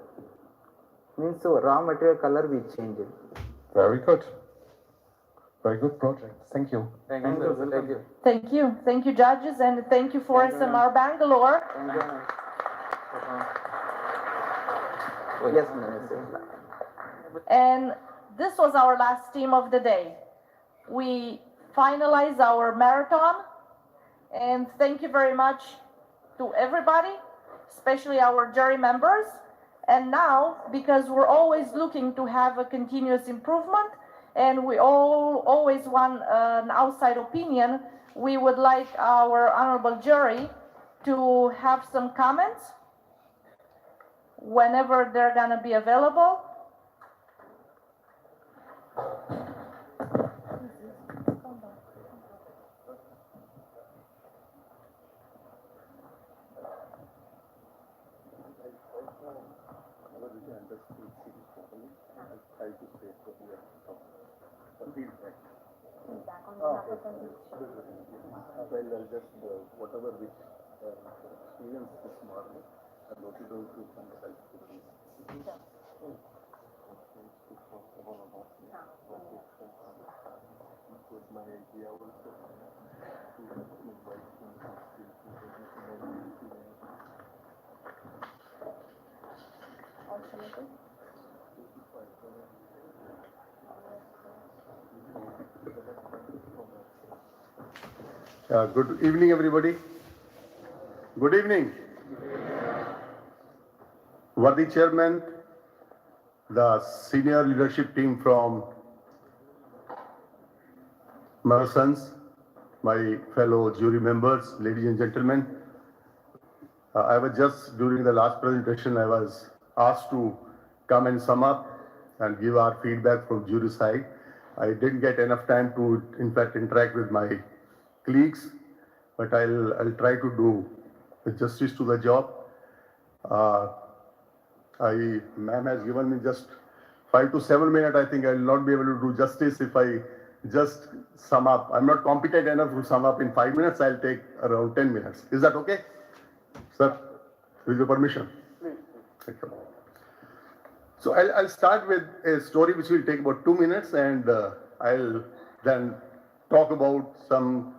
means so raw material color we change it. Very good. Very good project. Thank you. Thank you, sir. Thank you. Thank you. Thank you, judges, and thank you for SMR Bangalore. Yes, ma'am. And this was our last team of the day. We finalize our marathon, and thank you very much to everybody, especially our jury members. And now, because we're always looking to have a continuous improvement, and we always want an outside opinion, we would like our honorable jury to have some comments whenever they're gonna be available. Whatever which experience this morning, I noted down to myself. My idea also to invite Good evening, everybody. Good evening. Worthy Chairman, the senior leadership team from Marathons, my fellow jury members, ladies and gentlemen. I was just, during the last presentation, I was asked to come and sum up and give our feedback from jury side. I didn't get enough time to, in fact, interact with my colleagues, but I'll try to do justice to the job. Ma'am has given me just 5 to 7 minutes. I think I will not be able to do justice if I just sum up. I'm not competent enough to sum up in 5 minutes. I'll take around 10 minutes. Is that okay? Sir, with your permission. Thank you. So I'll start with a story which will take about 2 minutes, and I'll then talk about some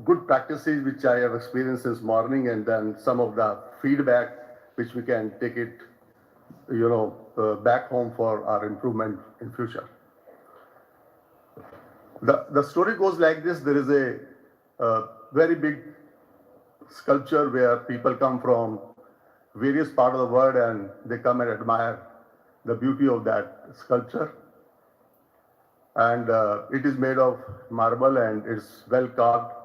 good practices which I have experienced since morning, and then some of the feedback which we can take it, back home for our improvement in future. The story goes like this. There is a very big sculpture where people come from various parts of the world and they come and admire the beauty of that sculpture. And it is made of marble and it's well carved.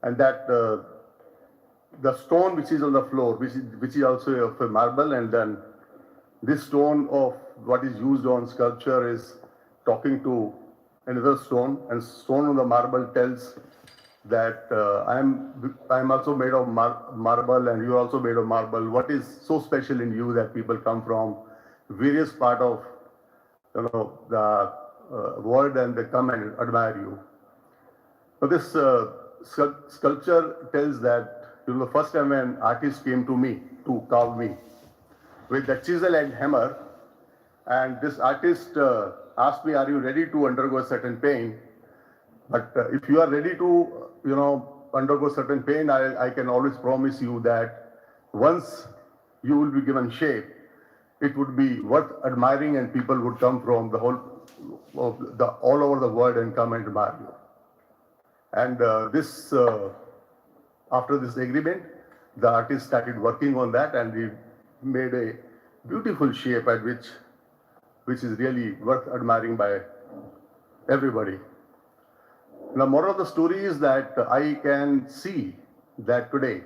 And that the stone which is on the floor, which is also of a marble, and then this stone of what is used on sculpture is talking to another stone, and stone on the marble tells that I'm also made of marble and you're also made of marble. What is so special in you that people come from various part of the world and they come and admire you? So this sculpture tells that the first time an artist came to me to carve me with the chisel and hammer, and this artist asked me, "Are you ready to undergo a certain pain? But if you are ready to, undergo certain pain, I can always promise you that once you will be given shape, it would be worth admiring, and people would come from the whole all over the world and come and admire you." And after this agreement, the artist started working on that, and he made a beautiful shape at which is really worth admiring by everybody. The moral of the story is that I can see that today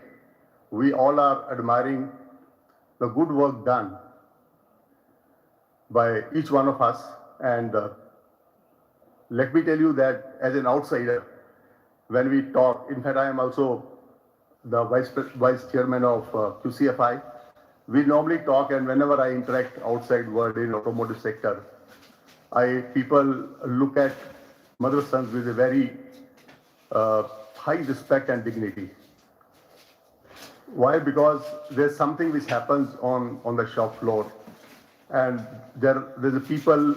we all are admiring the good work done by each one of us. And let me tell you that as an outsider, when we talk, in fact, I am also the vice chairman of QCFI. We normally talk, and whenever I interact outside world in automotive sector, people look at Mothersons with a very high respect and dignity. Why? Because there's something which happens on the shop floor, and there's a people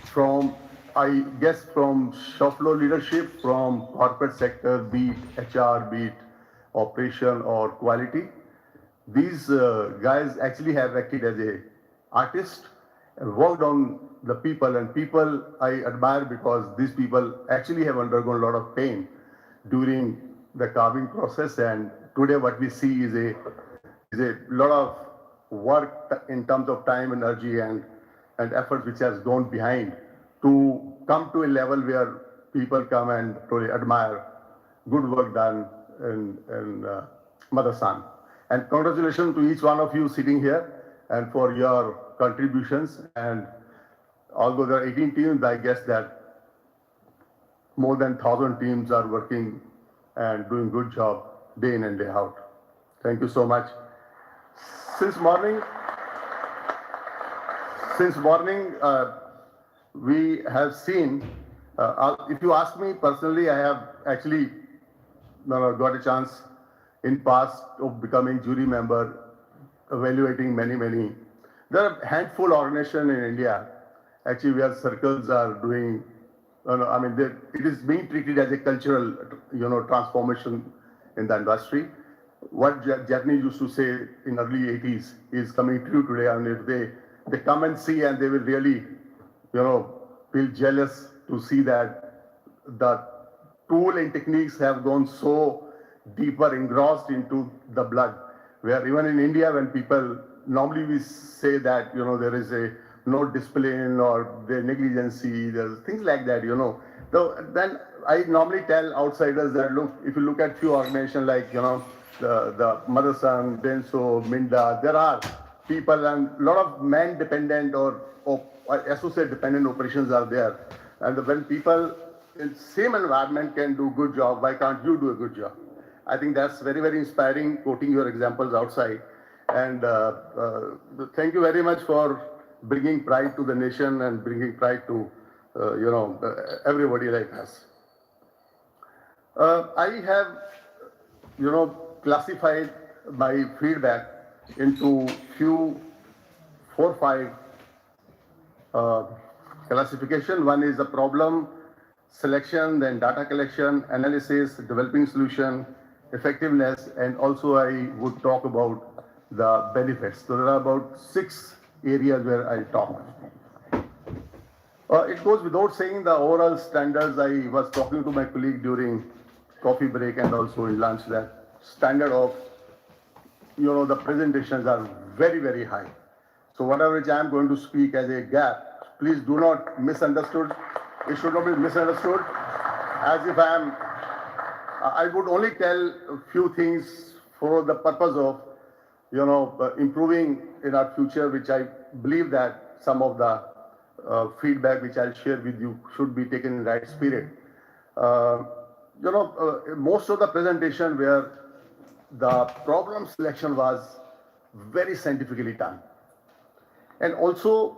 from, I guess, from shop floor leadership, from corporate sector, be it HR, be it operation or quality. These guys actually have acted as a artist and worked on the people, and people I admire because these people actually have undergone a lot of pain during the carving process. And today what we see is a lot of work in terms of time, energy, and effort which has gone behind to come to a level where people come and truly admire good work done in Motherson. And congratulations to each one of you sitting here and for your contributions. And although there are 18 teams, I guess that more than 1,000 teams are working and doing good job day in and day out. Thank you so much. Since morning, we have seen, if you ask me personally, I have actually got a chance in past of becoming jury member, evaluating many. There are a handful of organizations in India, actually, where circles are doing, it is being treated as a cultural, transformation in the industry. What Japanese used to say in early 80s is coming true today. I mean, if they come and see, and they will really, feel jealous to see that tool and techniques have gone so deeper engrossed into the blood, where even in India, when people normally we say that, there is a no discipline or the negligency, there's things like that, So then I normally tell outsiders that, look, if you look at few organizations like, the Motherson, Denso, Minda, there are people and a lot of man-dependent or associate-dependent operations are there. And when people in same environment can do good job, why can't you do a good job? I think that's very, very inspiring, quoting your examples outside. And thank you very much for bringing pride to the nation and bringing pride to, everybody like us. I have, classified my feedback into four, five classification. One is the problem selection, then data collection, analysis, developing solution, effectiveness, and also I would talk about the benefits. So there are about 6 areas where I talk. It goes without saying the overall standards. I was talking to my colleague during coffee break and also in lunch that standard of, the presentations are very, very high. So whatever which I am going to speak as a gap, please do not misunderstood. It should not be misunderstood as if I would only tell a few things for the purpose of, improving in our future, which I believe that some of the feedback which I'll share with you should be taken in the right spirit. Most of the presentation where the problem selection was very scientifically done. And also,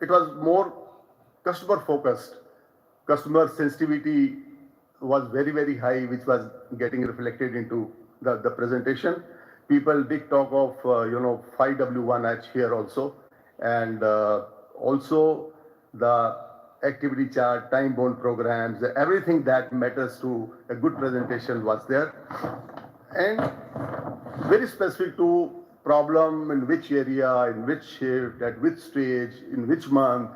it was more customer focused. Customer sensitivity was very, very high, which was getting reflected into the presentation. People did talk of, 5W1H here also. And also the activity chart, time-bound programs, everything that matters to a good presentation was there. And very specific to problem in which area, in which shift, at which stage, in which month,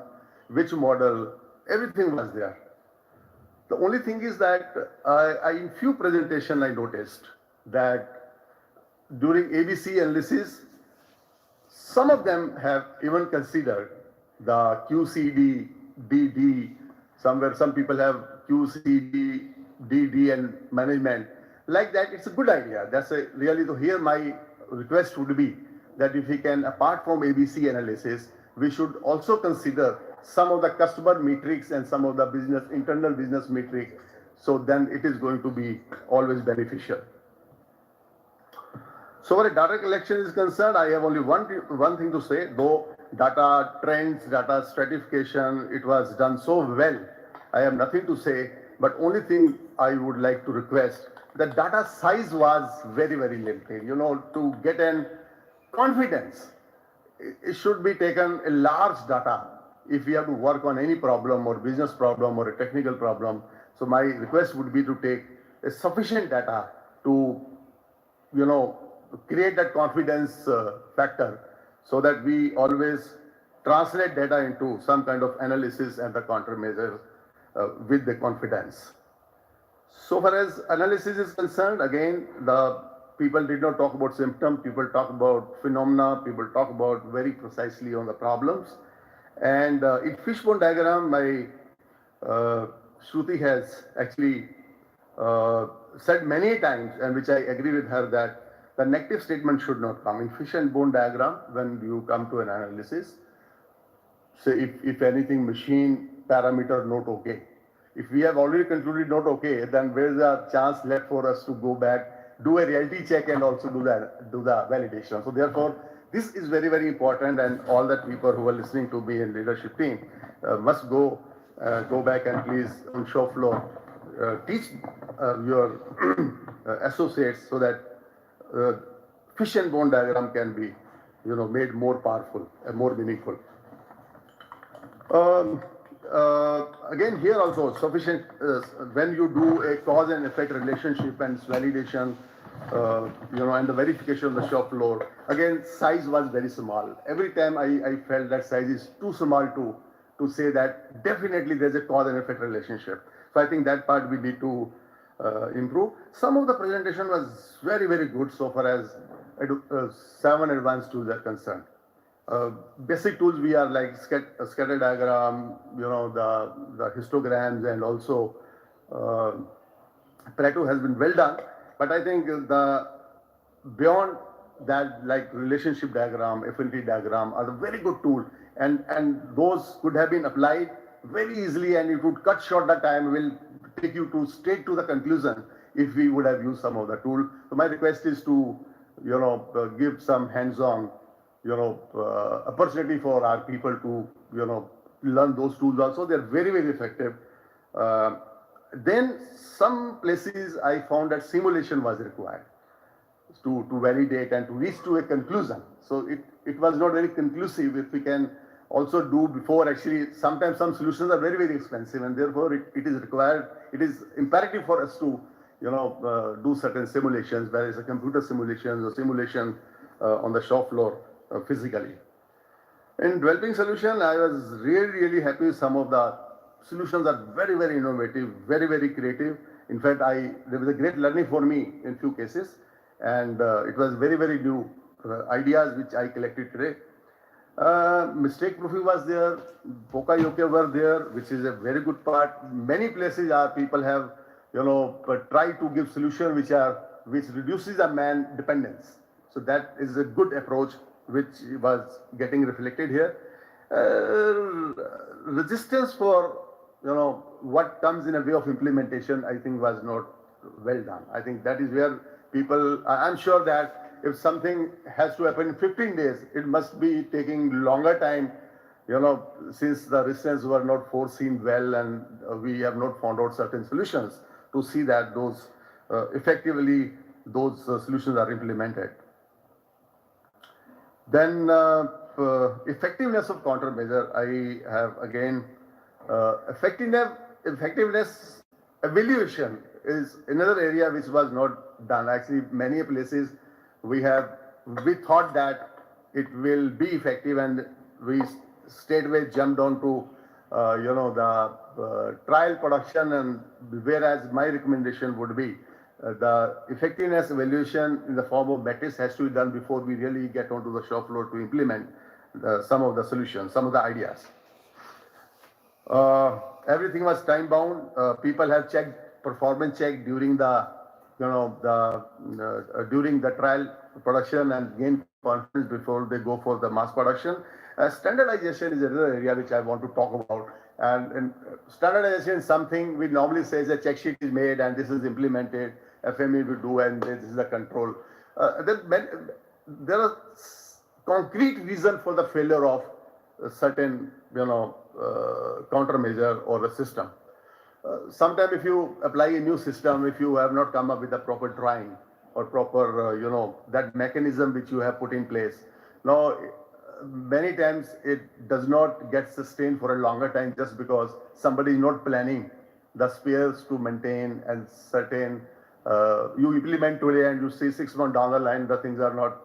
which model, everything was there. The only thing is that in few presentations I noticed that during ABC analysis, some of them have even considered the QCD, DD, somewhere some people have QCD, DD and management. Like that, it's a good idea. That's really to hear my request would be that if we can, apart from ABC analysis, we should also consider some of the customer metrics and some of the internal business metrics. So then it is going to be always beneficial. So where data collection is concerned, I have only one thing to say, though data trends, data stratification, it was done so well. I have nothing to say, but only thing I would like to request, the data size was very, very limited. To get an confidence, it should be taken a large data if we have to work on any problem or business problem or a technical problem. So my request would be to take a sufficient data to, create that confidence factor so that we always translate data into some kind of analysis and the countermeasures with the confidence. So far as analysis is concerned, again, the people did not talk about symptoms, people talk about phenomena, people talk about very precisely on the problems. And in fishbone diagram, my Shruti has actually said many times, and which I agree with her, that the negative statement should not come. In fish and bone diagram, when you come to an analysis, say if anything machine parameter not okay. If we have already concluded not okay, then where is the chance left for us to go back, do a reality check and also do the validation. So therefore, this is very, very important, and all that people who are listening to me in leadership team must go back and please on show floor teach your associates so that fish and bone diagram can be, made more powerful and more meaningful. Again, here also sufficient when you do a cause and effect relationship and validation, and the verification of the shop floor. Again, size was very small. Every time I felt that size is too small to say that definitely there's a cause and effect relationship. So I think that part we need to improve. Some of the presentation was very, very good so far as 7 advanced tools are concerned. Basic tools we are like scatter diagram, the histograms, and also Pareto has been well done. But I think the beyond that, like relationship diagram, affinity diagram, are a very good tool, and those could have been applied very easily, and it would cut short the time, will take you to straight to the conclusion if we would have used some of the tool. So my request is to give some hands-on opportunity for our people to learn those tools also. They're very, very effective. Then some places I found that simulation was required to validate and to reach to a conclusion. So it was not very conclusive. If we can also do before, actually sometimes some solutions are very, very expensive, and therefore it is required, it is imperative for us to do certain simulations, whether it's a computer simulations or simulation on the shop floor physically. In developing solution, I was really, really happy with some of the solutions are very, very innovative, very, very creative. In fact, there was a great learning for me in few cases, and it was very, very new ideas which I collected today. Mistake proofing was there, Pokayoke were there, which is a very good part. Many places our people have, tried to give solution which reduces a man dependence. So that is a good approach which was getting reflected here. Resistance for what comes in a way of implementation, I think was not well done. I think that is where people, I'm sure that if something has to happen in 15 days, it must be taking longer time, since the resistance were not foreseen well, and we have not found out certain solutions to see that those effectively those solutions are implemented. Then effectiveness of countermeasure, I have again effectiveness evaluation is another area which was not done. Actually, many places we thought that it will be effective, and we straightway jumped on to the trial production, and whereas my recommendation would be the effectiveness evaluation in the form of metrics has to be done before we really get onto the shop floor to implement some of the solutions, some of the ideas. Everything was time bound. People have checked performance check during the during the trial production and gain confidence before they go for the mass production. Standardization is another area which I want to talk about. And standardization is something we normally say is a check sheet is made and this is implemented, FME will do, and this is the control. There are concrete reasons for the failure of a certain countermeasure or a system. Sometimes if you apply a new system, if you have not come up with a proper drawing or proper, that mechanism which you have put in place, now many times it does not get sustained for a longer time just because somebody is not planning the spares to maintain, and certain you implement today and you see 6 months down the line the things are not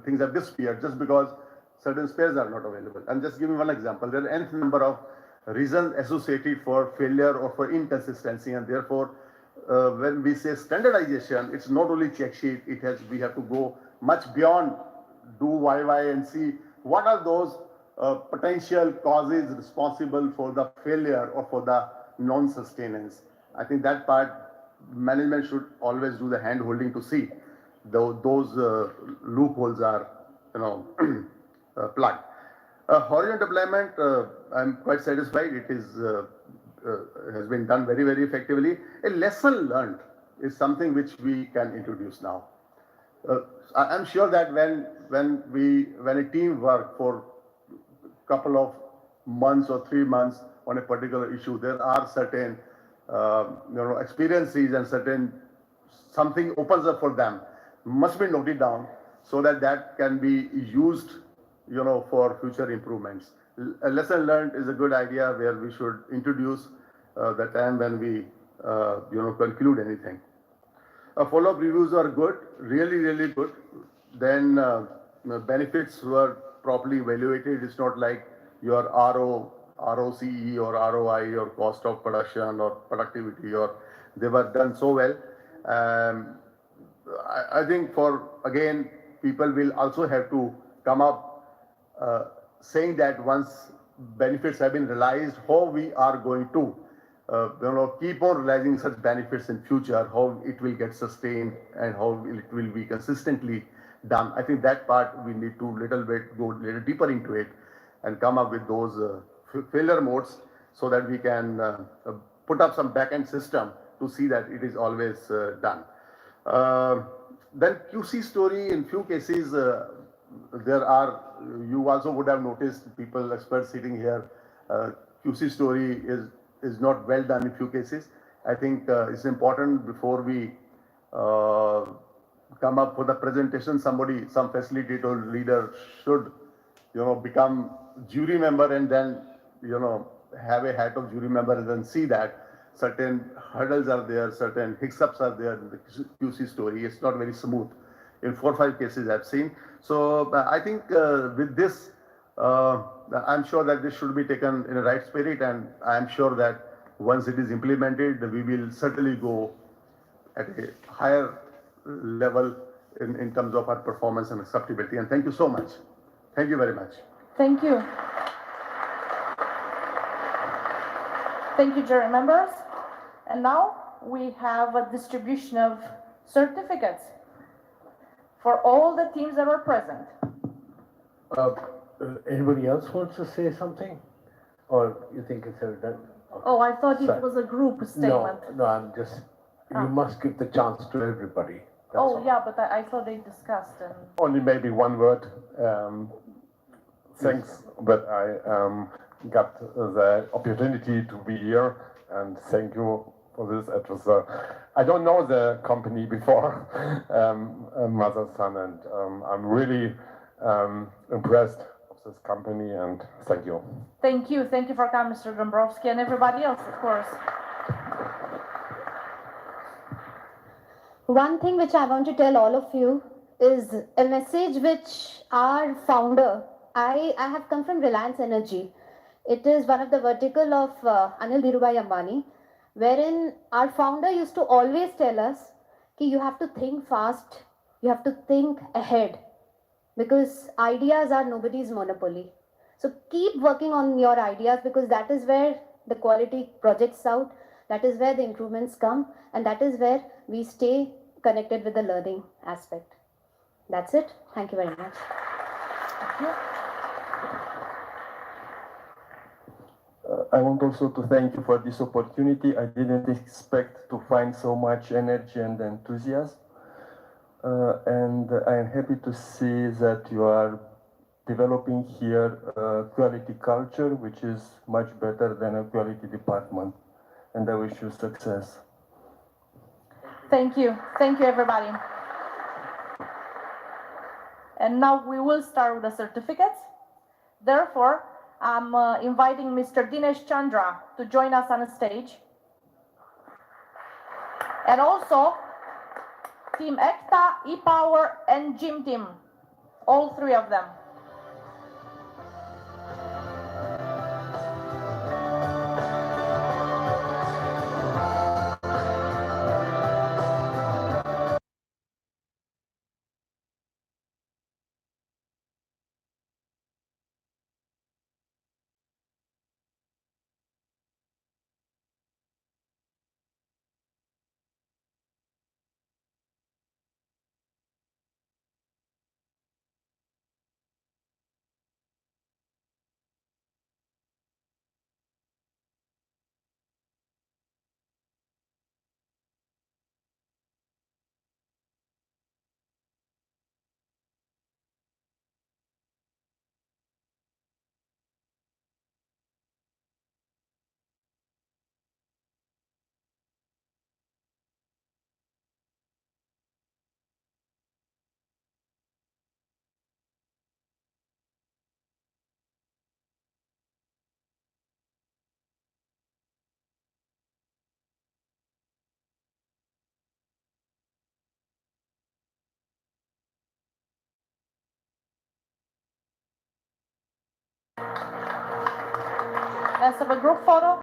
things have disappeared just because certain spares are not available. And just give me one example. There are n number of reasons associated for failure or for inconsistency, and therefore when we say standardization, it's not only check sheet, we have to go much beyond, do YY and see what are those potential causes responsible for the failure or for the non-sustenance. I think that part management should always do the hand holding to see those loopholes are plugged. Horizontal deployment, I'm quite satisfied. It is has been done very, very effectively. A lesson learned is something which we can introduce now. I'm sure that when a team work for a couple of months or 3 months on a particular issue, there are certain experiences and certain something opens up for them, must be noted down so that can be used for future improvements. A lesson learned is a good idea where we should introduce the time when we conclude anything. Follow-up reviews are good, really, really good. Then benefits were properly evaluated. It's not like your RO ROCE or ROI or cost of production or productivity, or they were done so well. I think for, again, people will also have to come up saying that once benefits have been realized, how we are going to keep on realizing such benefits in future, how it will get sustained and how it will be consistently done. I think that part we need to go a little deeper into it and come up with those failure modes so that we can put up some back-end system to see that it is always done. Then QC story, in few cases, there are, you also would have noticed people, experts sitting here, QC story is not well done in few cases. I think it's important before we come up with a presentation, some facilitator or leader should, become jury member and then, have a hat of jury member and then see that certain hurdles are there, certain hiccups are there in the QC story. It's not very smooth. In 4 or 5 cases I've seen. So I think with this, I'm sure that this should be taken in a right spirit, and I'm sure that once it is implemented, we will certainly go at a higher level in terms of our performance and acceptability. And thank you so much. Thank you very much. Thank you. Thank you, jury members. And now we have a distribution of certificates for all the teams that were present. Anybody else wants to say something? Or you think it's done? Okay. Oh, I thought it Sorry. was a group statement. No, I'm just, you must give the chance to everybody. That's Oh, all. yeah, but I thought they discussed and. Only maybe one word. Thanks that I got the opportunity to be here, and thank you for this. It was I don't know the company before, Mother Son, and I'm really impressed with this company, and thank you. Thank you for coming, Mr. Dombrovsky, and everybody else, of course. One thing which I want to tell all of you is a message which our founder, I have come from Reliance Energy. It is one of the vertical of Anil Dhirubhai Ambani, wherein our founder used to always tell us that you have to think fast, you have to think ahead, because ideas are nobody's monopoly. So keep working on your ideas, because that is where the quality projects out, that is where the improvements come, and that is where we stay connected with the learning aspect. That's it. Thank you very much. Thank you. I want also to thank you for this opportunity. I didn't expect to find so much energy and enthusiasm. And I am happy to see that you are developing here a quality culture, which is much better than a quality department. And I wish you success. Thank you, everybody. And now we will start with the certificates. Therefore, I'm inviting Mr. Dinesh Chandra to join us on the stage. And also, Team ECTA, E-Power, and Gym Team, all 3 of them. Let's have a group photo.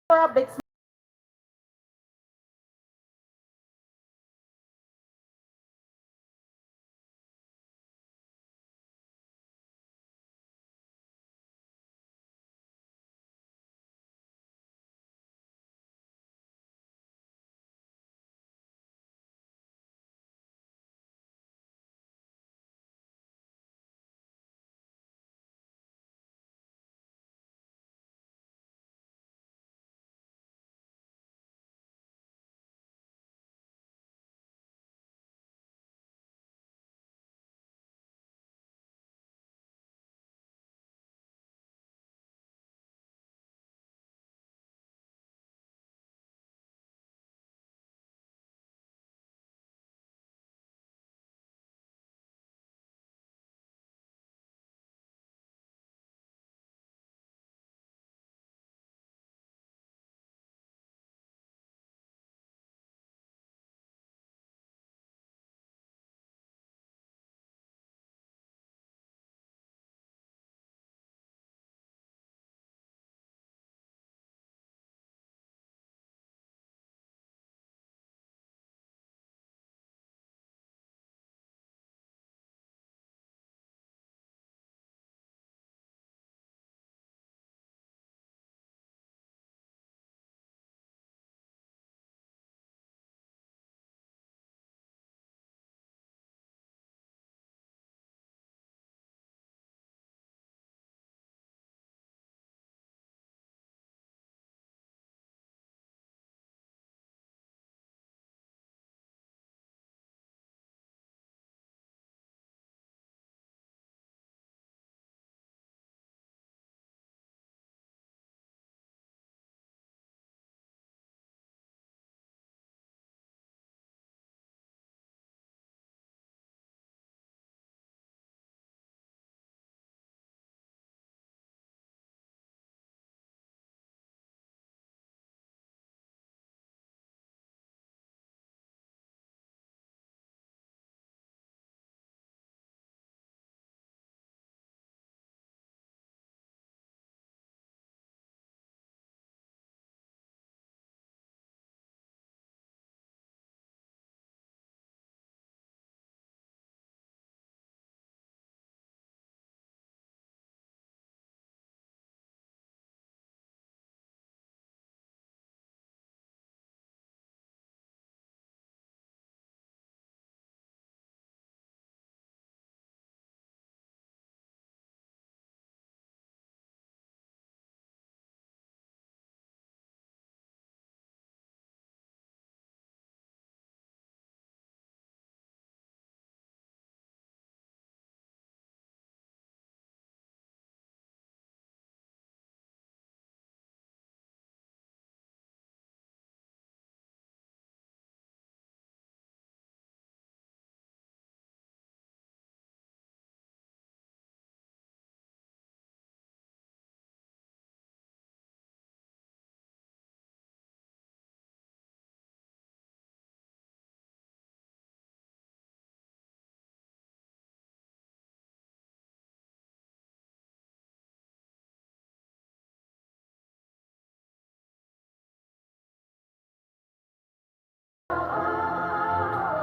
For a big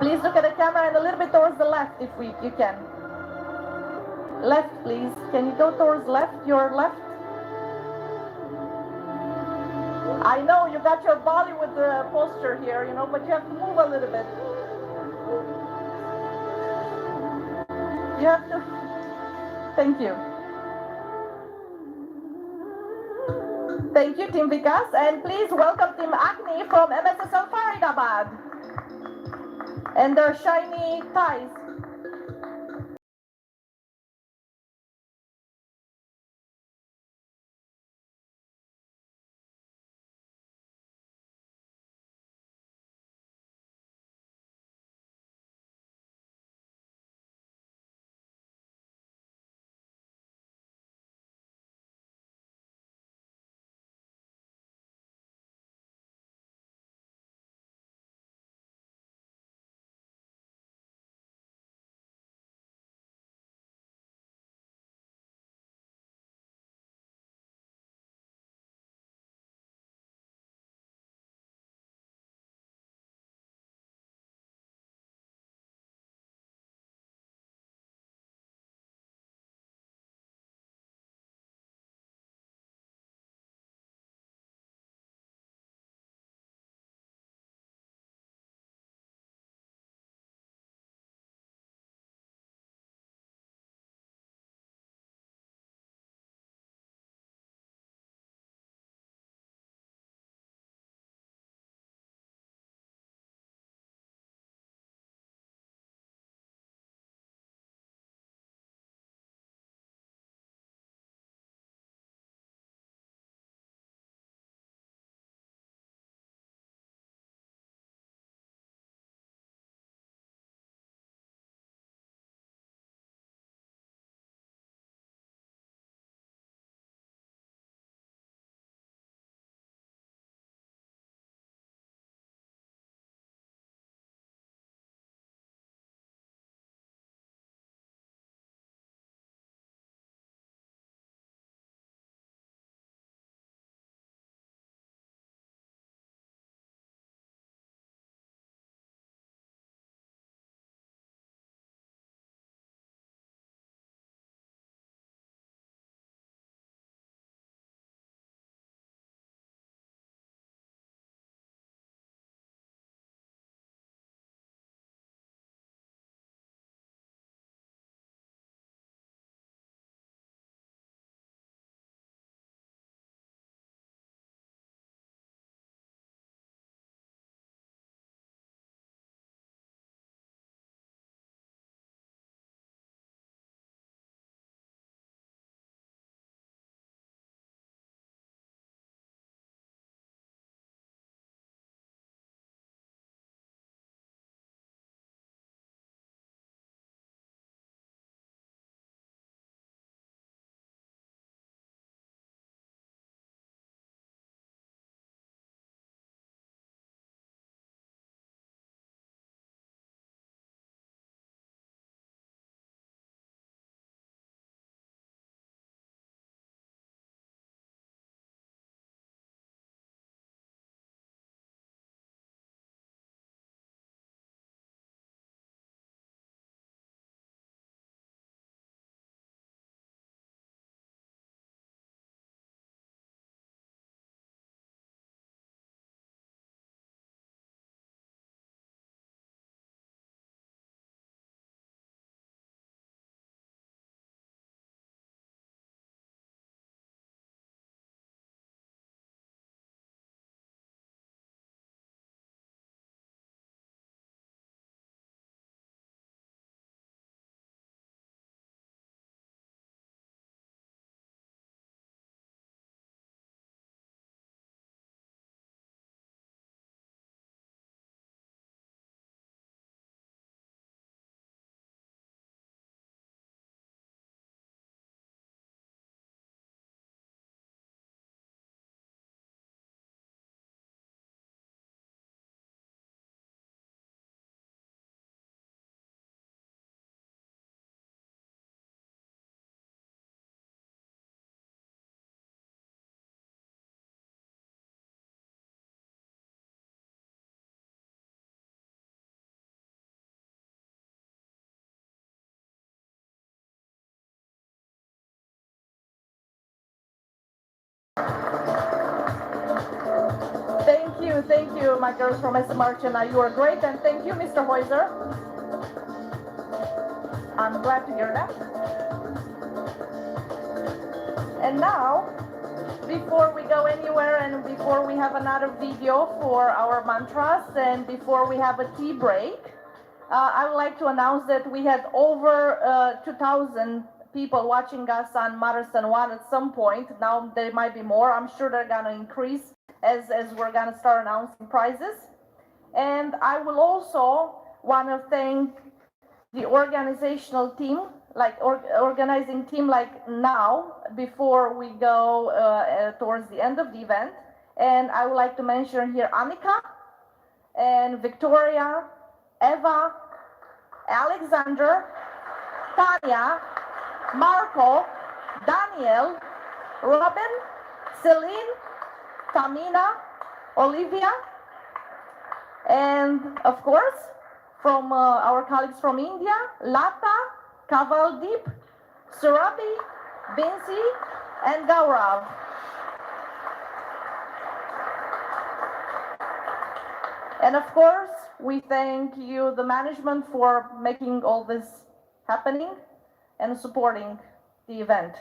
Please look at the camera and a little bit towards the left if you can. Left, please. Can you go towards left, your left? I know you got your Bollywood posture here, you know, but you have to move a little bit. You have to. Thank you. Thank you, Team Vikas. And please welcome Team Agni from MSSL Faridabad and their shiny ties. you, my girls from SM Marchena. You are great, and thank you, Mr. Heuser. I'm glad to hear that. And now, before we go anywhere and before we have another video for our mantras and before we have a tea break, I would like to announce that we had over 2,000 people watching us on Marathon 1 at some point. Now there might be more. I'm sure they're going to increase as we're going to start announcing prizes. And I will also want to thank the organizational team, organizing team like now, before we go towards the end of the event. And I would like to mention here Annika and Victoria, Eva, Alexander, Tanya, Marco, Daniel, Robin, Celine, Tamina, Olivia, and of course, from our colleagues from India, Lata, Kavaldeep, Surabhi, Binsi, and Gaurav. And of course, we thank you, the management, for making all this happening and supporting the event.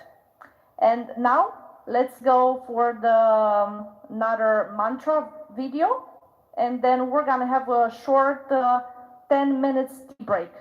And now, let's go for the another mantra video, and then we're gonna have a short 10 minutes tea break.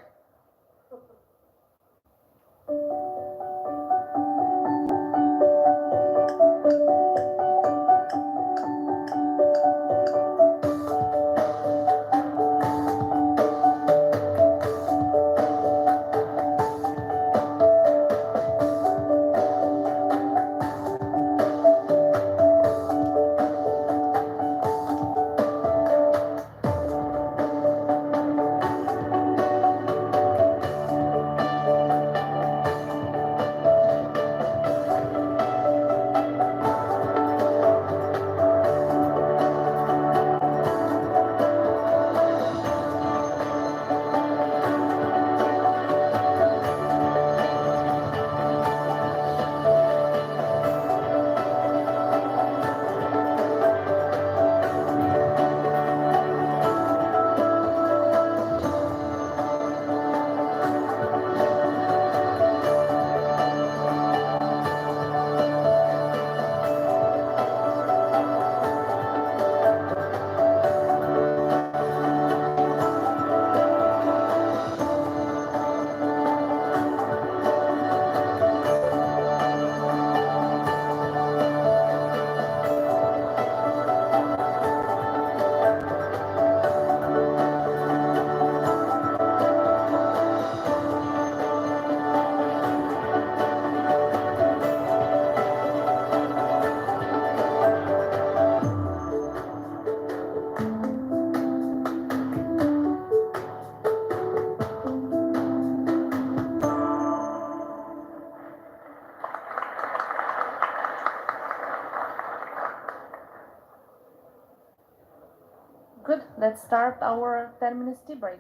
Good, let's start our 10 minutes tea break.